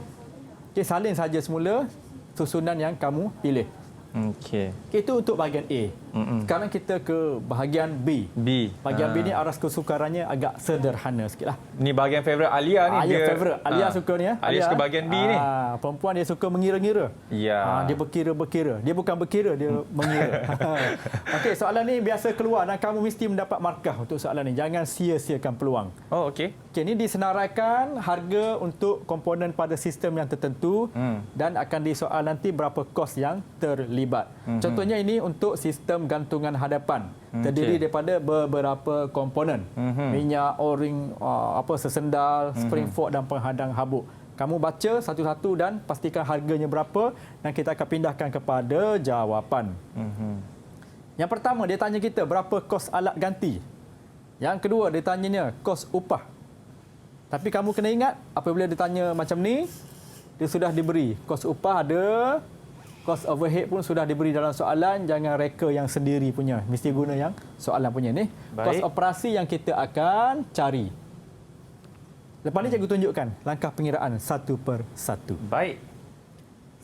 Okey, salin saja semula susunan yang kamu pilih. Okey. Itu untuk bahagian A. Sekarang kita ke bahagian B. B. Bahagian B ni aras kesukarannya agak sederhana sikitlah. Ni bahagian favourite Alia ni. Alia favourite. Alia suka ni ya. Alia suka bahagian B ni. Perempuan dia suka mengira-ngira. Ya. Dia berkira-berkira. Dia bukan berkira, dia mengira. Okey, soalan ni biasa keluar dan kamu mesti mendapat markah untuk soalan ni. Jangan sia-siakan peluang. Oh, okey. Okey, ini disenaraikan harga untuk komponen pada sistem yang tertentu dan akan disoal nanti berapa kos yang terlibat. Contohnya ini untuk sistem gantungan hadapan. Terdiri daripada beberapa komponen. Minyak, o-ring, sesendal, spring fork dan penghadang habuk. Kamu baca satu-satu dan pastikan harganya berapa dan kita akan pindahkan kepada jawapan. Yang pertama dia tanya kita berapa kos alat ganti. Yang kedua dia tanyanya kos upah. Tapi kamu kena ingat apabila dia tanya macam ni, dia sudah diberi kos upah ada, kos overhead pun sudah diberi dalam soalan. Jangan reka yang sendiri punya. Mesti guna yang soalan punya ni. Kos operasi yang kita akan cari. Lepas ni cikgu tunjukkan langkah pengiraan satu per satu. Baik.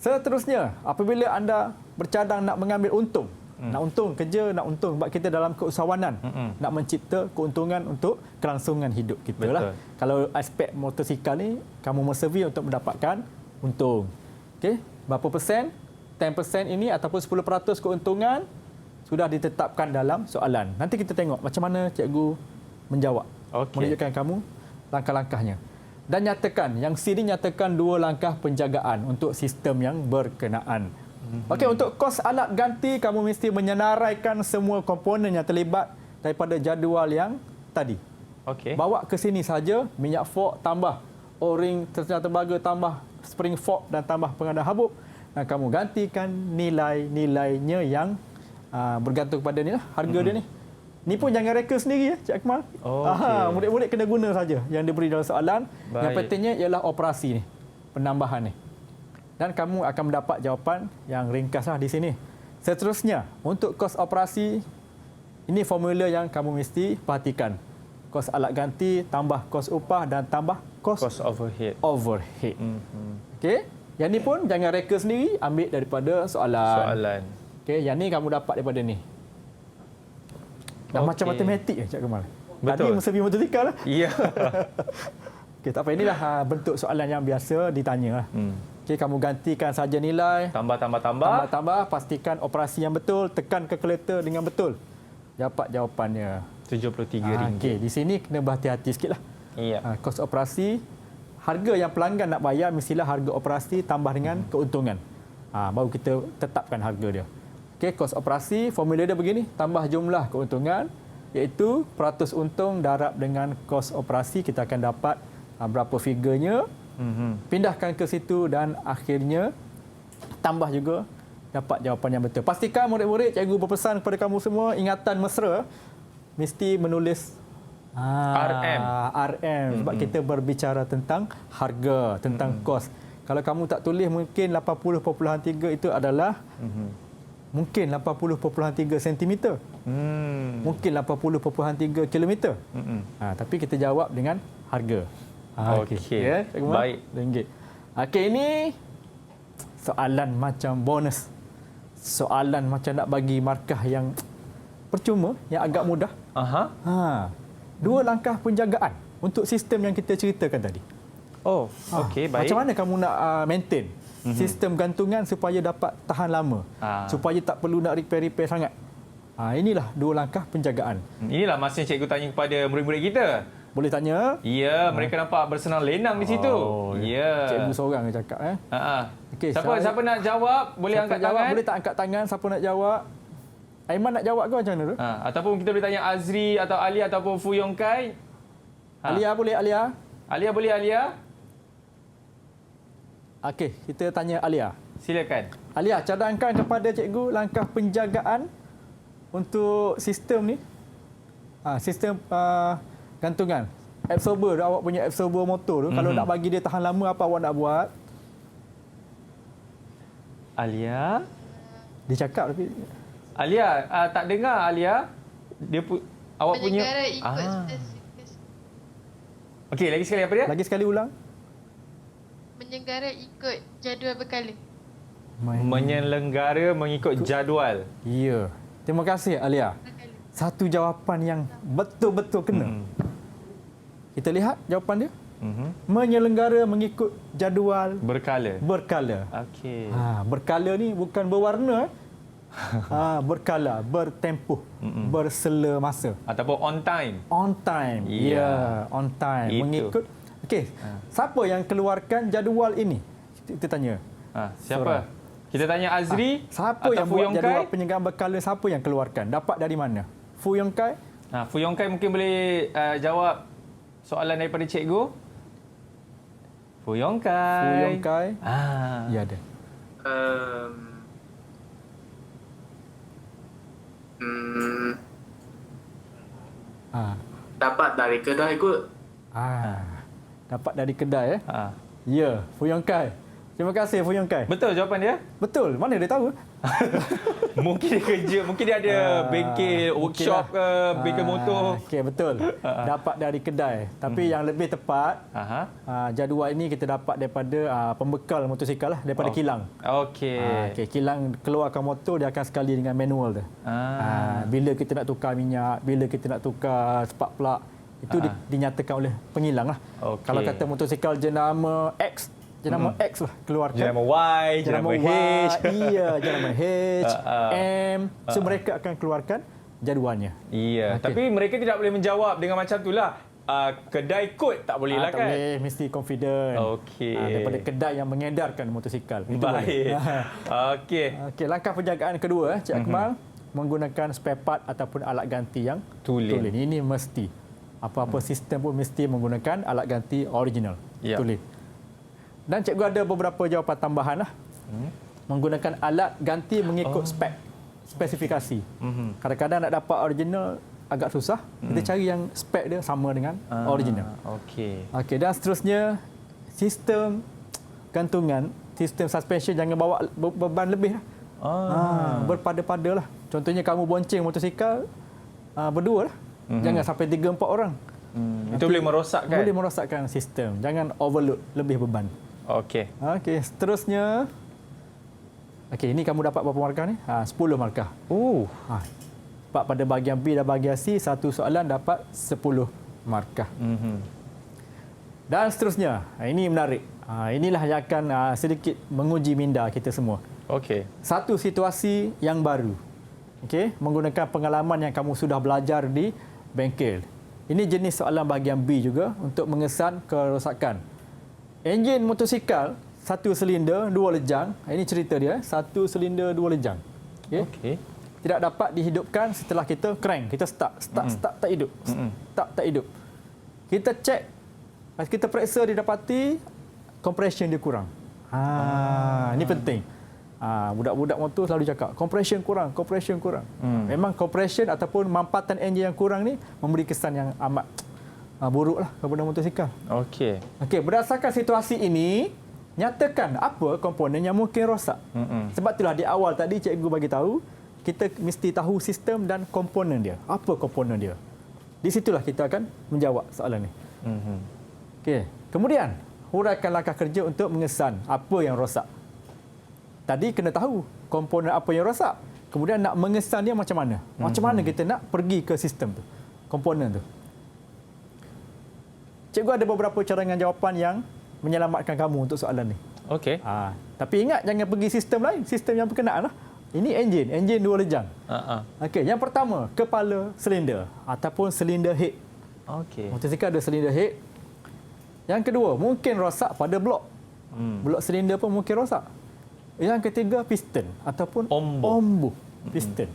Seterusnya, apabila anda bercadang nak mengambil untung, nak untung kerja, nak untung sebab kita dalam keusahawanan, nak mencipta keuntungan untuk kelangsungan hidup kita lah. Kalau aspek motosikal ni, kamu bersedia untuk mendapatkan untung. Okey, berapa persen? 10% ini ataupun 10% keuntungan sudah ditetapkan dalam soalan. Nanti kita tengok macam mana cikgu menjawab. Menunjukkan kamu langkah-langkahnya. Dan nyatakan, yang C ini nyatakan 2 langkah penjagaan untuk sistem yang berkenaan. Okey, untuk kos alat ganti, kamu mesti menyenaraikan semua komponen yang terlibat daripada jadual yang tadi. Okey. Bawa ke sini saja, minyak fork tambah o-ring tersenjata tembaga tambah spring fork dan tambah penghadang habuk. Dan kamu gantikan nilai-nilainya yang bergantung kepada ni lah, harga dia ni. Ni pun jangan reka sendiri ya, Cik Akmal. Murid-murid kena guna saja yang diberi dalam soalan. Baik. Yang pentingnya ialah operasi ni, penambahan ni. Dan kamu akan mendapat jawapan yang ringkaslah di sini. Seterusnya, untuk kos operasi, ini formula yang kamu mesti perhatikan. Kos alat ganti, tambah kos upah dan tambah kos overhead. Okey, yang ni pun jangan reka sendiri, ambil daripada soalan. Okey, yang ni kamu dapat daripada ni. Dah macam matematik Cik Kemal. Betul. Tadi mesti motosikal lah. Ya. Okey, tak apa, inilah bentuk soalan yang biasa ditanya lah. Okey, kamu gantikan saja nilai. Tambah, pastikan operasi yang betul, tekan kalkulator dengan betul. Dapat jawapannya. RM73. Okey, di sini kena berhati-hati sikitlah. Ya. Kos operasi, harga yang pelanggan nak bayar mestilah harga operasi tambah dengan keuntungan. Baru kita tetapkan harga dia. Okey, kos operasi, formula dia begini, tambah jumlah keuntungan, iaitu peratus untung darab dengan kos operasi, kita akan dapat berapa figurnya, pindahkan ke situ dan akhirnya tambah juga dapat jawapan yang betul. Pastikan murid-murid, cikgu berpesan kepada kamu semua, ingatan mesra, mesti menulis RM sebab kita berbicara tentang harga, tentang kos. Kalau kamu tak tulis, mungkin 80.3 itu adalah mungkin 80.3 cm. Mungkin 80.3 km. Tapi kita jawab dengan harga. Okey. Ya, baik. RM1. Okey, ini soalan macam bonus. Soalan macam nak bagi markah yang percuma, yang agak mudah. Dua langkah penjagaan untuk sistem yang kita ceritakan tadi. Okey, baik. Macam mana kamu nak maintain sistem gantungan supaya dapat tahan lama, supaya tak perlu nak repair sangat. Inilah 2 langkah penjagaan. Inilah masa yang cikgu tanya kepada murid-murid kita. Boleh tanya? Ya, mereka nampak bersenang lenang di situ. Ya. Cikgu seorang yang cakap. Okey, Siapa nak jawab, boleh angkat tangan. Boleh tak angkat tangan siapa nak jawab? Aiman nak jawab ke macam mana tu? Ataupun kita boleh tanya Azri atau Alia ataupun Fu Yong Kai. Alia boleh, Alia? Alia boleh, Alia? Okey, kita tanya Alia. Silakan. Alia, cadangkan kepada cikgu langkah penjagaan untuk sistem ni. Sistem gantungan. Absorber, awak punya absorber motor tu. Kalau nak bagi dia tahan lama, apa awak nak buat? Alia? Dia cakap tapi... Alia, tak dengar Alia. Awak punya... Menyenggara ikut spesifikasi. Okey, lagi sekali apa dia? Lagi sekali ulang. Menyenggara ikut jadual berkala. Menyelenggara mengikut jadual. Ya. Terima kasih Alia. Satu jawapan yang betul-betul kena. Kita lihat jawapan dia. Menyelenggara mengikut jadual berkala. Okey. Berkala ni bukan berwarna. Berkala, bertempoh, bersela masa. Ataupun on time. On time. Ya, on time. Itu. Mengikut. Okey. Siapa yang keluarkan jadual ini? Kita tanya. Siapa? Seorang. Kita tanya Azri Siapa atau yang Fu buat Yong jadual Kai? penyegaran berkala? Siapa yang keluarkan? Dapat dari mana? Fu Yong Kai? Fu Yong Kai mungkin boleh jawab soalan daripada cikgu. Fu Yong Kai. Fu Yong Kai. Ya ada. Dapat dari kedai kot. Dapat dari kedai Ya, Fu Yong Kai. Terima kasih Fu Yong Kai. Betul jawapan dia? Betul. Mana dia tahu? Mungkin dia kerja, mungkin dia ada bengkel, workshop ke, bengkel motor. Okey, betul. Dapat dari kedai. Tapi yang lebih tepat, jadual ini kita dapat daripada pembekal motosikal lah, daripada kilang. Okey. Kilang keluarkan motor, dia akan sekali dengan manual tu. Bila kita nak tukar minyak, bila kita nak tukar spark plug, itu dinyatakan oleh pengilang lah. Kalau kata motosikal jenama X, jenama X lah keluarkan. Jenama Y, jenama H. Iya, jenama H, M. So mereka akan keluarkan jadualnya. Iya, tapi mereka tidak boleh menjawab dengan macam itulah. Kedai kod tak boleh lah tak kan? boleh, mesti confident. Okey. Daripada kedai yang mengedarkan motosikal. Itu baik. Okey. Okey, langkah penjagaan kedua, Cik Akmal, menggunakan spare part ataupun alat ganti yang tulen. Ini mesti. Apa-apa sistem pun mesti menggunakan alat ganti original. Tulen. Dan cikgu ada beberapa jawapan tambahan lah. Menggunakan alat ganti mengikut spesifikasi. Kadang-kadang nak dapat original agak susah. Kita cari yang spek dia sama dengan original. Okey, dan seterusnya sistem gantungan, sistem suspension jangan bawa beban lebih lah. Berpada-pada lah. Contohnya kamu bonceng motosikal berdua lah. Jangan sampai 3-4 orang. Itu boleh merosakkan. Boleh merosakkan sistem. Jangan overload lebih beban. Okey. Seterusnya. Okey, ini kamu dapat berapa markah ni? 10 markah. Sebab pada bahagian B dan bahagian C, satu soalan dapat 10 markah. Dan seterusnya. Ini menarik. Inilah yang akan sedikit menguji minda kita semua. Okey. Satu situasi yang baru. Okey, menggunakan pengalaman yang kamu sudah belajar di bengkel. Ini jenis soalan bahagian B juga untuk mengesan kerosakan. Enjin motosikal 1 silinder 2 lejang. Ini cerita dia, 1 silinder 2 lejang. Okey. Tidak dapat dihidupkan setelah kita crank, kita start tak hidup. Tak hidup. Kita cek, kita periksa didapati compression dia kurang. Ini penting. Budak-budak motor selalu cakap compression kurang. Memang compression ataupun mampatan enjin yang kurang ni memberi kesan yang amat buruklah kepada motosikal. Okey, berdasarkan situasi ini, nyatakan apa komponen yang mungkin rosak. Sebab itulah di awal tadi cikgu bagi tahu, kita mesti tahu sistem dan komponen dia. Apa komponen dia? Di situlah kita akan menjawab soalan ni. Okey, kemudian huraikan langkah kerja untuk mengesan apa yang rosak. Tadi kena tahu komponen apa yang rosak. Kemudian nak mengesan dia macam mana? Macam mana kita nak pergi ke sistem tu, komponen tu. Cikgu ada beberapa cadangan jawapan yang menyelamatkan kamu untuk soalan ni. Okey. Tapi ingat jangan pergi sistem lain, sistem yang berkenaan lah. Ini enjin 2 lejang. Ha. Okey, yang pertama, kepala silinder ataupun silinder head. Okey. Motosikal ada silinder head. Yang kedua, mungkin rosak pada blok. Blok silinder pun mungkin rosak. Yang ketiga, piston ataupun ombu piston.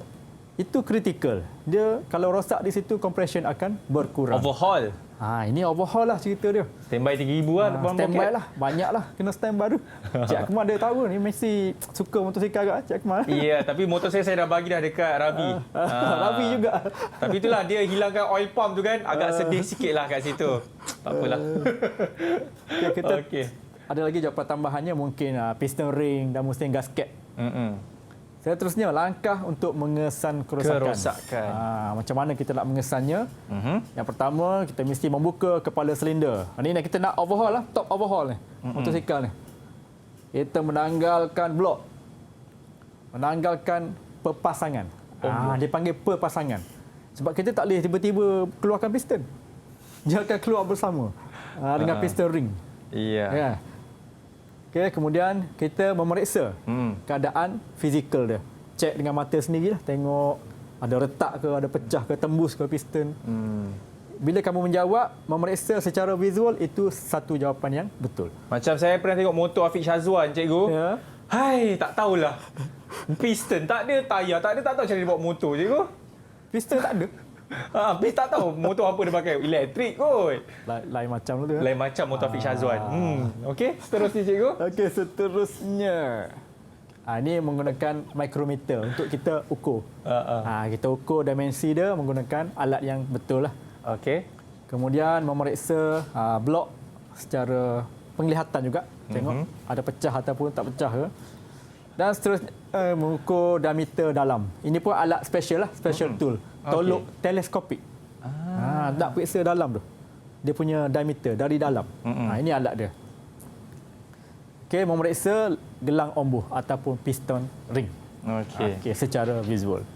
Itu kritikal. Dia kalau rosak di situ, compression akan berkurang. Overhaul. Ini overhaul lah cerita dia. Standby 3,000 lah depan Standby poket. lah. Banyak lah kena standby tu. Cik Akmal dia tahu ni mesti suka motosikal agak Cik Akmal. Ya, tapi motor saya dah bagi dah dekat Rabi. Rabi juga. Tapi itulah dia hilangkan oil pump tu kan. Agak sedih sikit lah kat situ. Tak apalah. Okay, kita Okey. ada lagi jawapan tambahannya mungkin piston ring dan mesin gasket. Seterusnya, langkah untuk mengesan kerosakan. Macam mana kita nak mengesannya? Yang pertama, kita mesti membuka kepala silinder. Ini kita nak overhaul lah, top overhaul ni, motosikal ni. Kita menanggalkan blok. Menanggalkan perpasangan. Dia panggil perpasangan. Sebab kita tak boleh tiba-tiba keluarkan piston. Dia akan keluar bersama dengan piston ring. Ya. Ya. Okay, kemudian kita memeriksa keadaan fizikal dia. Cek dengan mata sendirilah, tengok ada retak ke, ada pecah ke, tembus ke piston. Bila kamu menjawab, memeriksa secara visual, itu satu jawapan yang betul. Macam saya pernah tengok motor Afiq Syazwan, cikgu. Ya. Hai, tak tahulah. Piston tak ada, tayar tak ada, tak tahu macam mana dia bawa motor, cikgu. Piston tak ada. Habis tak tahu motor apa dia pakai. Elektrik kot. Lain macam tu. Lain macam motor Afiq Syazwan. Okey, seterusnya cikgu. Okey, seterusnya. Ini menggunakan micrometer untuk kita ukur. Kita ukur dimensi dia menggunakan alat yang betul lah. Okey. Kemudian memeriksa blok secara penglihatan juga. Tengok ada pecah ataupun tak pecah ke. Dan seterusnya mengukur diameter dalam. Ini pun alat special lah, special tool. Tolok teleskopik. Nak periksa dalam tu. Dia punya diameter dari dalam. Ini alat dia. Okey, memeriksa gelang ombuh ataupun piston ring. Okey, secara visual.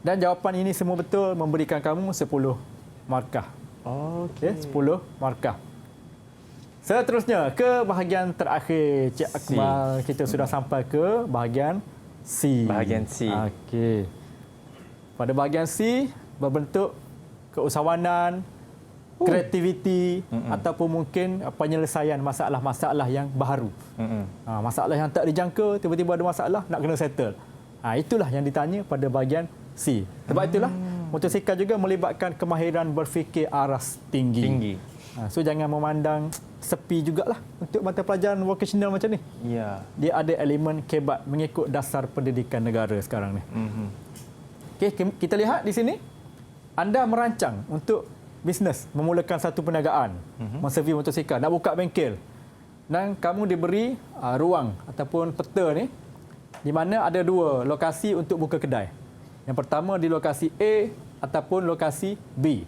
Dan jawapan ini semua betul, memberikan kamu 10 markah. Okey, 10 markah. Seterusnya ke bahagian terakhir, Cik Akmal. Kita sudah sampai ke bahagian C. Bahagian C. Okey. Pada bahagian C berbentuk keusahawanan, kreativiti ataupun mungkin penyelesaian masalah-masalah yang baharu. Masalah yang tak dijangka, tiba-tiba ada masalah, nak kena settle. Itulah yang ditanya pada bahagian C. Sebab itulah motosikal juga melibatkan kemahiran berfikir aras tinggi. So jangan memandang sepi jugalah untuk mata pelajaran vocational macam ni. Ya. Dia ada elemen kebat mengikut dasar pendidikan negara sekarang ni. Okey, kita lihat di sini. Anda merancang untuk bisnes, memulakan satu perniagaan, menservis motosikal, nak buka bengkel. Dan kamu diberi ruang ataupun peta ni di mana ada 2 lokasi untuk buka kedai. Yang pertama di lokasi A ataupun lokasi B.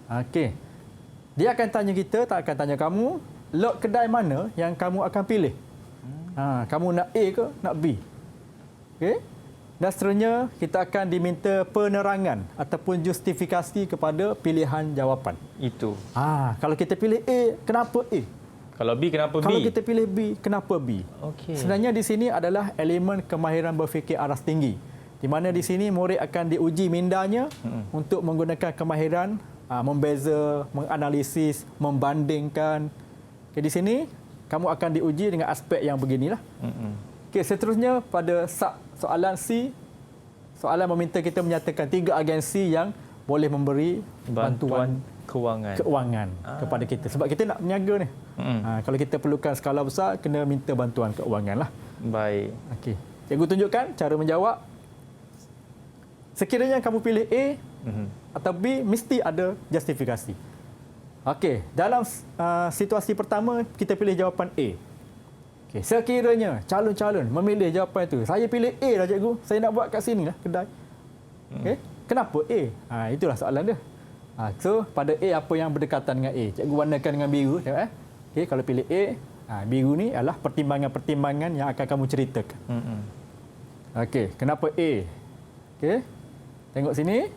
Okey. Dia akan tanya kita, tak akan tanya kamu, lot kedai mana yang kamu akan pilih. Kamu nak A ke nak B? Okey. Dan seterusnya kita akan diminta penerangan ataupun justifikasi kepada pilihan jawapan. Itu. Kalau kita pilih A, kenapa A? Kalau B, kenapa B? Kalau kita pilih B, kenapa B? Okey. Sebenarnya di sini adalah elemen kemahiran berfikir aras tinggi. Di mana di sini murid akan diuji mindanya untuk menggunakan kemahiran membeza, menganalisis, membandingkan. Okey, di sini kamu akan diuji dengan aspek yang beginilah. Okey, seterusnya pada soalan C, soalan meminta kita menyatakan 3 agensi yang boleh memberi bantuan keuangan kepada kita. Sebab kita nak berniaga ni. Kalau kita perlukan skala besar, kena minta bantuan keuangan lah. Baik. Okey. Cikgu tunjukkan cara menjawab. Sekiranya kamu pilih A atau B, mesti ada justifikasi. Okey, dalam situasi pertama, kita pilih jawapan A. Okay. Sekiranya calon-calon memilih jawapan itu, saya pilih A lah cikgu, saya nak buat kat sini lah kedai. Okay. Kenapa A? Itulah soalan dia. So pada A apa yang berdekatan dengan A? Cikgu warnakan dengan biru. Tengok, okay, kalau pilih A, biru ni adalah pertimbangan-pertimbangan yang akan kamu ceritakan. Okey, kenapa A? Okey, tengok sini.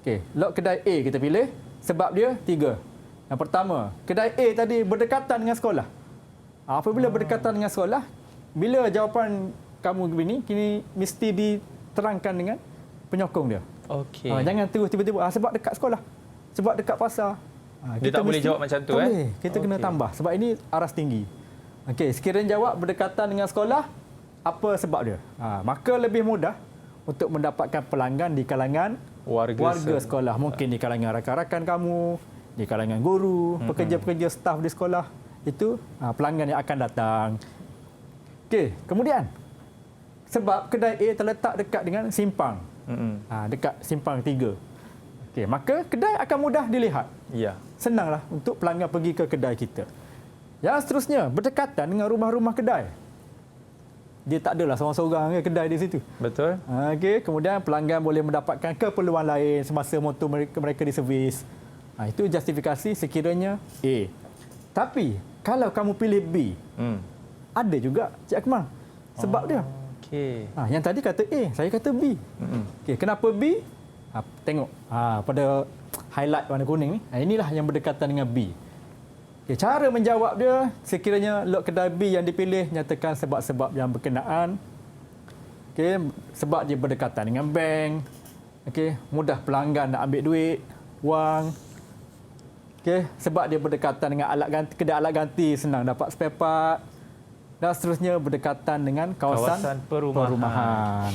Okey, lot kedai A kita pilih sebab dia 3. Yang pertama, kedai A tadi berdekatan dengan sekolah. Apabila berdekatan dengan sekolah, bila jawapan kamu begini, kini mesti diterangkan dengan penyokong dia. Okey. Jangan terus tiba-tiba sebab dekat sekolah, sebab dekat pasar. Dia tak boleh jawab macam tu, tak boleh. Kita kena tambah sebab ini aras tinggi. Okey, sekiranya jawab berdekatan dengan sekolah, apa sebab dia? Maka lebih mudah untuk mendapatkan pelanggan di kalangan warga sekolah. Mungkin di kalangan rakan-rakan kamu, di kalangan guru, pekerja-pekerja staf di sekolah. Itu pelanggan yang akan datang. Okey, kemudian sebab kedai A terletak dekat dengan simpang. Dekat simpang 3. Okey, maka kedai akan mudah dilihat. Ya. Senanglah untuk pelanggan pergi ke kedai kita. Yang seterusnya, berdekatan dengan rumah-rumah kedai. Dia tak adalah seorang-seorang kedai di situ. Betul. Okey, kemudian pelanggan boleh mendapatkan keperluan lain semasa motor mereka diservis. Itu justifikasi sekiranya A. Tapi kalau kamu pilih B, ada juga Cik Akmal. Sebab dia. Okey. Yang tadi kata A, saya kata B. Okey, kenapa B? Tengok pada highlight warna kuning ni. Inilah yang berdekatan dengan B. Okay, cara menjawab dia, sekiranya lot kedai B yang dipilih, nyatakan sebab-sebab yang berkenaan. Okay, sebab dia berdekatan dengan bank. Okay, mudah pelanggan nak ambil duit, wang. Okay, sebab dia berdekatan dengan alat ganti, kedai alat ganti, senang dapat spare part. Dan seterusnya berdekatan dengan kawasan perumahan.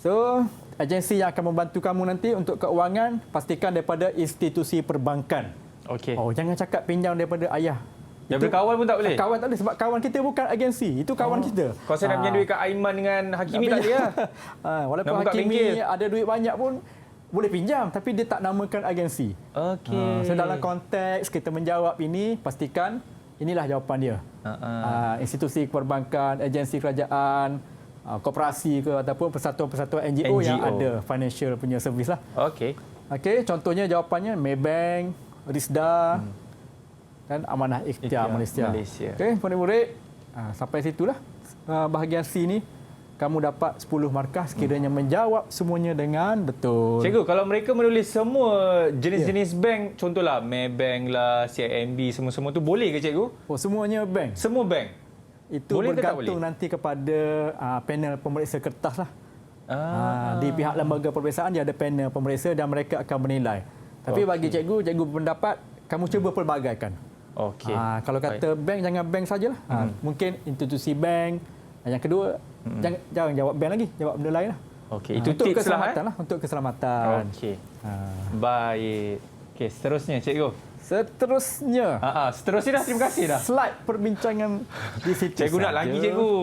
So, agensi yang akan membantu kamu nanti untuk keuangan, pastikan daripada institusi perbankan. Okey. Jangan cakap pinjam daripada ayah. Daripada kawan pun tak boleh? Kawan tak boleh sebab kawan kita bukan agensi. Itu kawan kita. Kalau saya nak pinjam duit kat Aiman dengan Hakimi tak boleh lah. Walaupun nak buka Hakimi bengkel, ada duit banyak pun boleh pinjam tapi dia tak namakan agensi. Okey. So dalam konteks kita menjawab ini, pastikan inilah jawapan dia. Institusi perbankan, agensi kerajaan, koperasi ke ataupun persatuan-persatuan NGO yang ada financial punya servis lah. Okey. Okey, contohnya jawapannya Maybank, Risda dan Amanah Ikhtiar Malaysia. Okey, murid-murid, sampai situlah bahagian C ni kamu dapat 10 markah sekiranya menjawab semuanya dengan betul. Cikgu, kalau mereka menulis semua jenis-jenis bank, contohlah Maybank lah, CIMB, semua-semua tu boleh ke cikgu? Semuanya bank. Semua bank? Itu boleh bergantung nanti kepada panel pemeriksa kertas lah. Di pihak lembaga peperiksaan dia ada panel pemeriksa dan mereka akan menilai. Tapi bagi cikgu berpendapat kamu cuba pelbagaikan. Okey. Kalau kata bank, jangan bank sajalah. Mungkin institusi bank. Yang kedua, jangan jawab bank lagi, jawab benda lain lah. Okey, itu untuk tips keselamatan lah. Untuk keselamatan. Okey. Baik. Okey, seterusnya cikgu. Seterusnya dah, terima kasih dah. Slide perbincangan di situ. Cikgu nak lagi cikgu.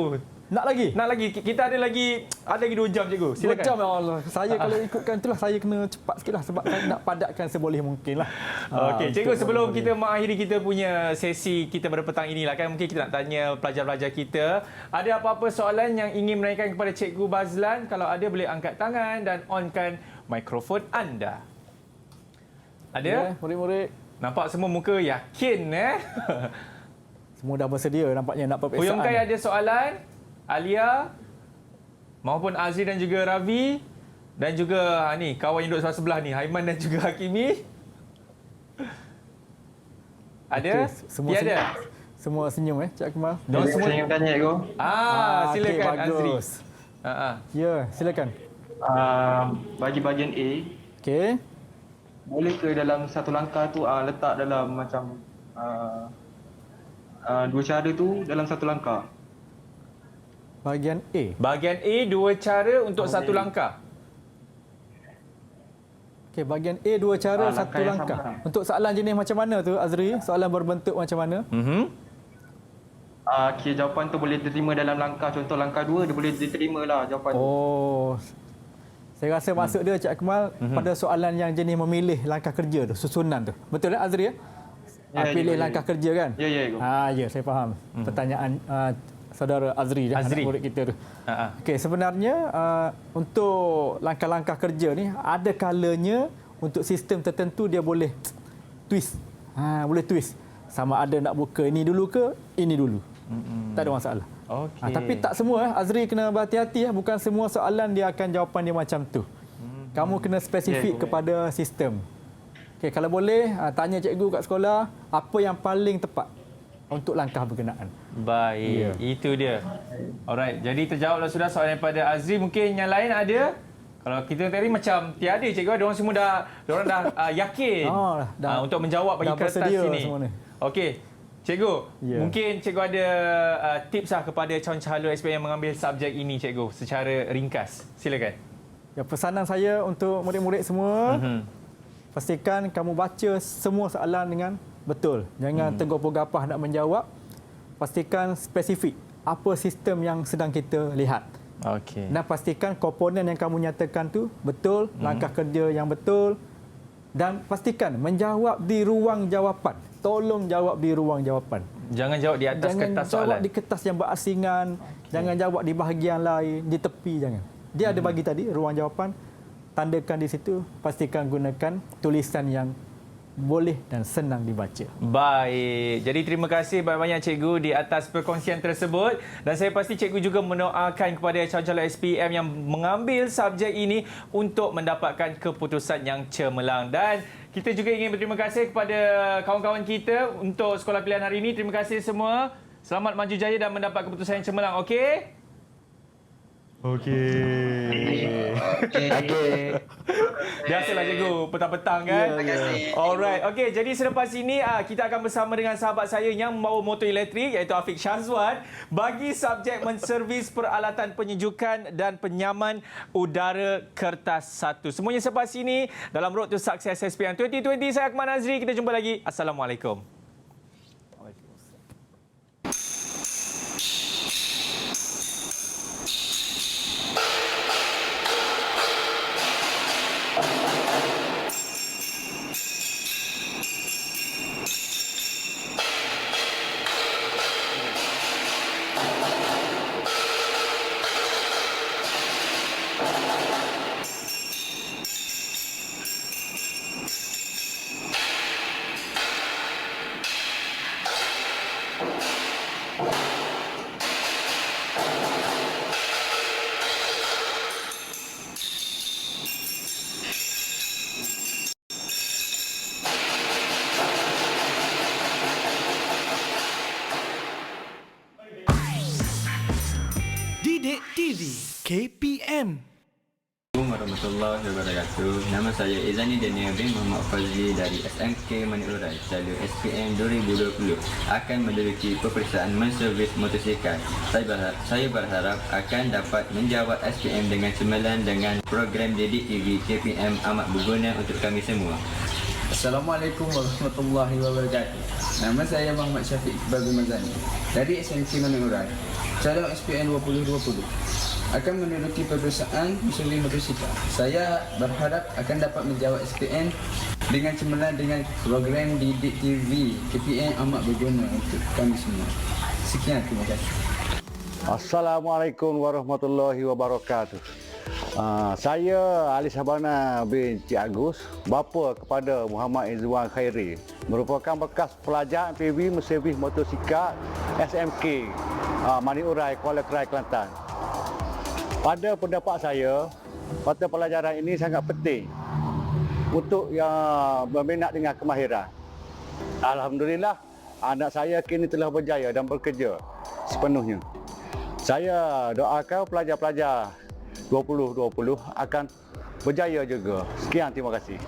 Nak lagi? Nak lagi. Kita ada lagi 2 jam cikgu. Silakan. 2 jam ya Allah. Saya kalau ikutkan itulah saya kena cepat sikitlah sebab saya nak padatkan seboleh mungkin lah. Okey, cikgu, sebelum kita mengakhiri kita punya sesi kita pada petang inilah kan, mungkin kita nak tanya pelajar-pelajar kita, ada apa-apa soalan yang ingin menanyakan kepada Cikgu Bazlan? Kalau ada boleh angkat tangan dan onkan mikrofon anda. Ada? Murid-murid. Nampak semua muka yakin Semua dah bersedia nampaknya nak peperiksaan. Huyong Kai ada soalan, Alia maupun Azri dan juga Ravi dan juga ni kawan yang duduk sebelah ni, Haiman dan juga Hakimi. Ada? Semua ada. Semua senyum Cik Akmal. Don semua Saya tanya cikgu. silakan okay, Azri. Ya, silakan. Bagi bahagian A, Okey. boleh ke dalam satu langkah tu letak dalam macam dua cara tu dalam satu langkah? Bahagian A. Bahagian A, 2 cara untuk satu langkah. Okey, bahagian A 2 cara satu langkah yang langkah. sama. Untuk soalan jenis macam mana tu Azri? Soalan berbentuk macam mana? Kira jawapan tu boleh diterima dalam langkah, contoh langkah 2 dia boleh diterima lah jawapan tu. Saya rasa maksud dia Cik Akmal pada soalan yang jenis memilih langkah kerja tu, susunan tu. Betul tak Azri ya? Pilih langkah kerja kan? Ya, Ya, saya faham. Pertanyaan saudara Azri, anak murid kita tu. Okey, sebenarnya untuk langkah-langkah kerja ni ada kalanya untuk sistem tertentu dia boleh twist. Boleh twist. Sama ada nak buka ini dulu ke ini dulu. Tak ada masalah. Okey. Tapi tak semua Azri kena berhati-hati bukan semua soalan dia akan jawapan dia macam tu. Kamu kena spesifik kepada sistem. Okey, kalau boleh tanya cikgu kat sekolah apa yang paling tepat. untuk langkah berkenaan. Baik, itu dia. Alright, jadi terjawablah sudah soalan daripada Azri. Mungkin yang lain ada? Kalau kita tadi macam tiada cikgu, diorang semua diorang dah yakin untuk menjawab bagi kertas ini. Okey, cikgu, mungkin cikgu ada tips kepada calon-calon SPM yang mengambil subjek ini cikgu secara ringkas. Silakan. Ya, pesanan saya untuk murid-murid semua, pastikan kamu baca semua soalan dengan betul. Jangan tergopoh-gapah nak menjawab. Pastikan spesifik apa sistem yang sedang kita lihat. Okey. Dan pastikan komponen yang kamu nyatakan tu betul, langkah kerja yang betul, dan pastikan menjawab di ruang jawapan. Tolong jawab di ruang jawapan. Jangan jawab di atas kertas soalan. Jangan jawab di kertas yang berasingan, jangan jawab di bahagian lain, di tepi jangan. Dia ada bagi tadi ruang jawapan, tandakan di situ, pastikan gunakan tulisan yang boleh dan senang dibaca. Baik. Jadi terima kasih banyak-banyak cikgu di atas perkongsian tersebut, dan saya pasti cikgu juga mendoakan kepada calon-calon SPM yang mengambil subjek ini untuk mendapatkan keputusan yang cemerlang. Dan kita juga ingin berterima kasih kepada kawan-kawan kita untuk sekolah pilihan hari ini. Terima kasih semua. Selamat maju jaya dan mendapat keputusan yang cemerlang. Okey? Okey. Biasalah cikgu, petang-petang kan? Terima kasih. Alright. Okey, jadi selepas ini kita akan bersama dengan sahabat saya yang membawa motor elektrik, iaitu Afiq Syazwan, bagi subjek menservis peralatan penyejukan dan penyaman udara kertas 1. Semuanya selepas ini dalam Road to Success SPM 2020. Saya Akmal Nazri. Kita jumpa lagi. Assalamualaikum. Didik TV KPM. Assalamualaikum warahmatullahi wabarakatuh. Nama saya Izani Daniel bin Muhammad Fazli dari SMK Mani Urai, jalur SPM 2020 akan menduduki peperiksaan menservis motosikal. Saya berharap akan dapat menjawab SPM dengan cemerlang dengan program Didik TV KPM amat berguna untuk kami semua. Assalamualaikum warahmatullahi wabarakatuh. Nama saya Muhammad Syafiq Iqbal bin Mazani dari SMK Mani Urai, jalur SPM 2020 akan menduduki peperiksaan menservis motosikal. Saya berharap akan dapat menjawab SPM dengan cemerlang dengan program Didik TV KPM amat berguna untuk kami semua. Sekian, terima kasih. Assalamualaikum warahmatullahi wabarakatuh. Saya Ali Sabana bin Cik Agus, bapa kepada Muhammad Izwan Khairi, merupakan bekas pelajar MPV menservis motosikal SMK Mani Urai, Kuala Krai, Kelantan. Pada pendapat saya, mata pelajaran ini sangat penting untuk yang berminat dengan kemahiran. Alhamdulillah, anak saya kini telah berjaya dan bekerja sepenuhnya. Saya doakan pelajar-pelajar 2020 akan berjaya juga. Sekian, terima kasih.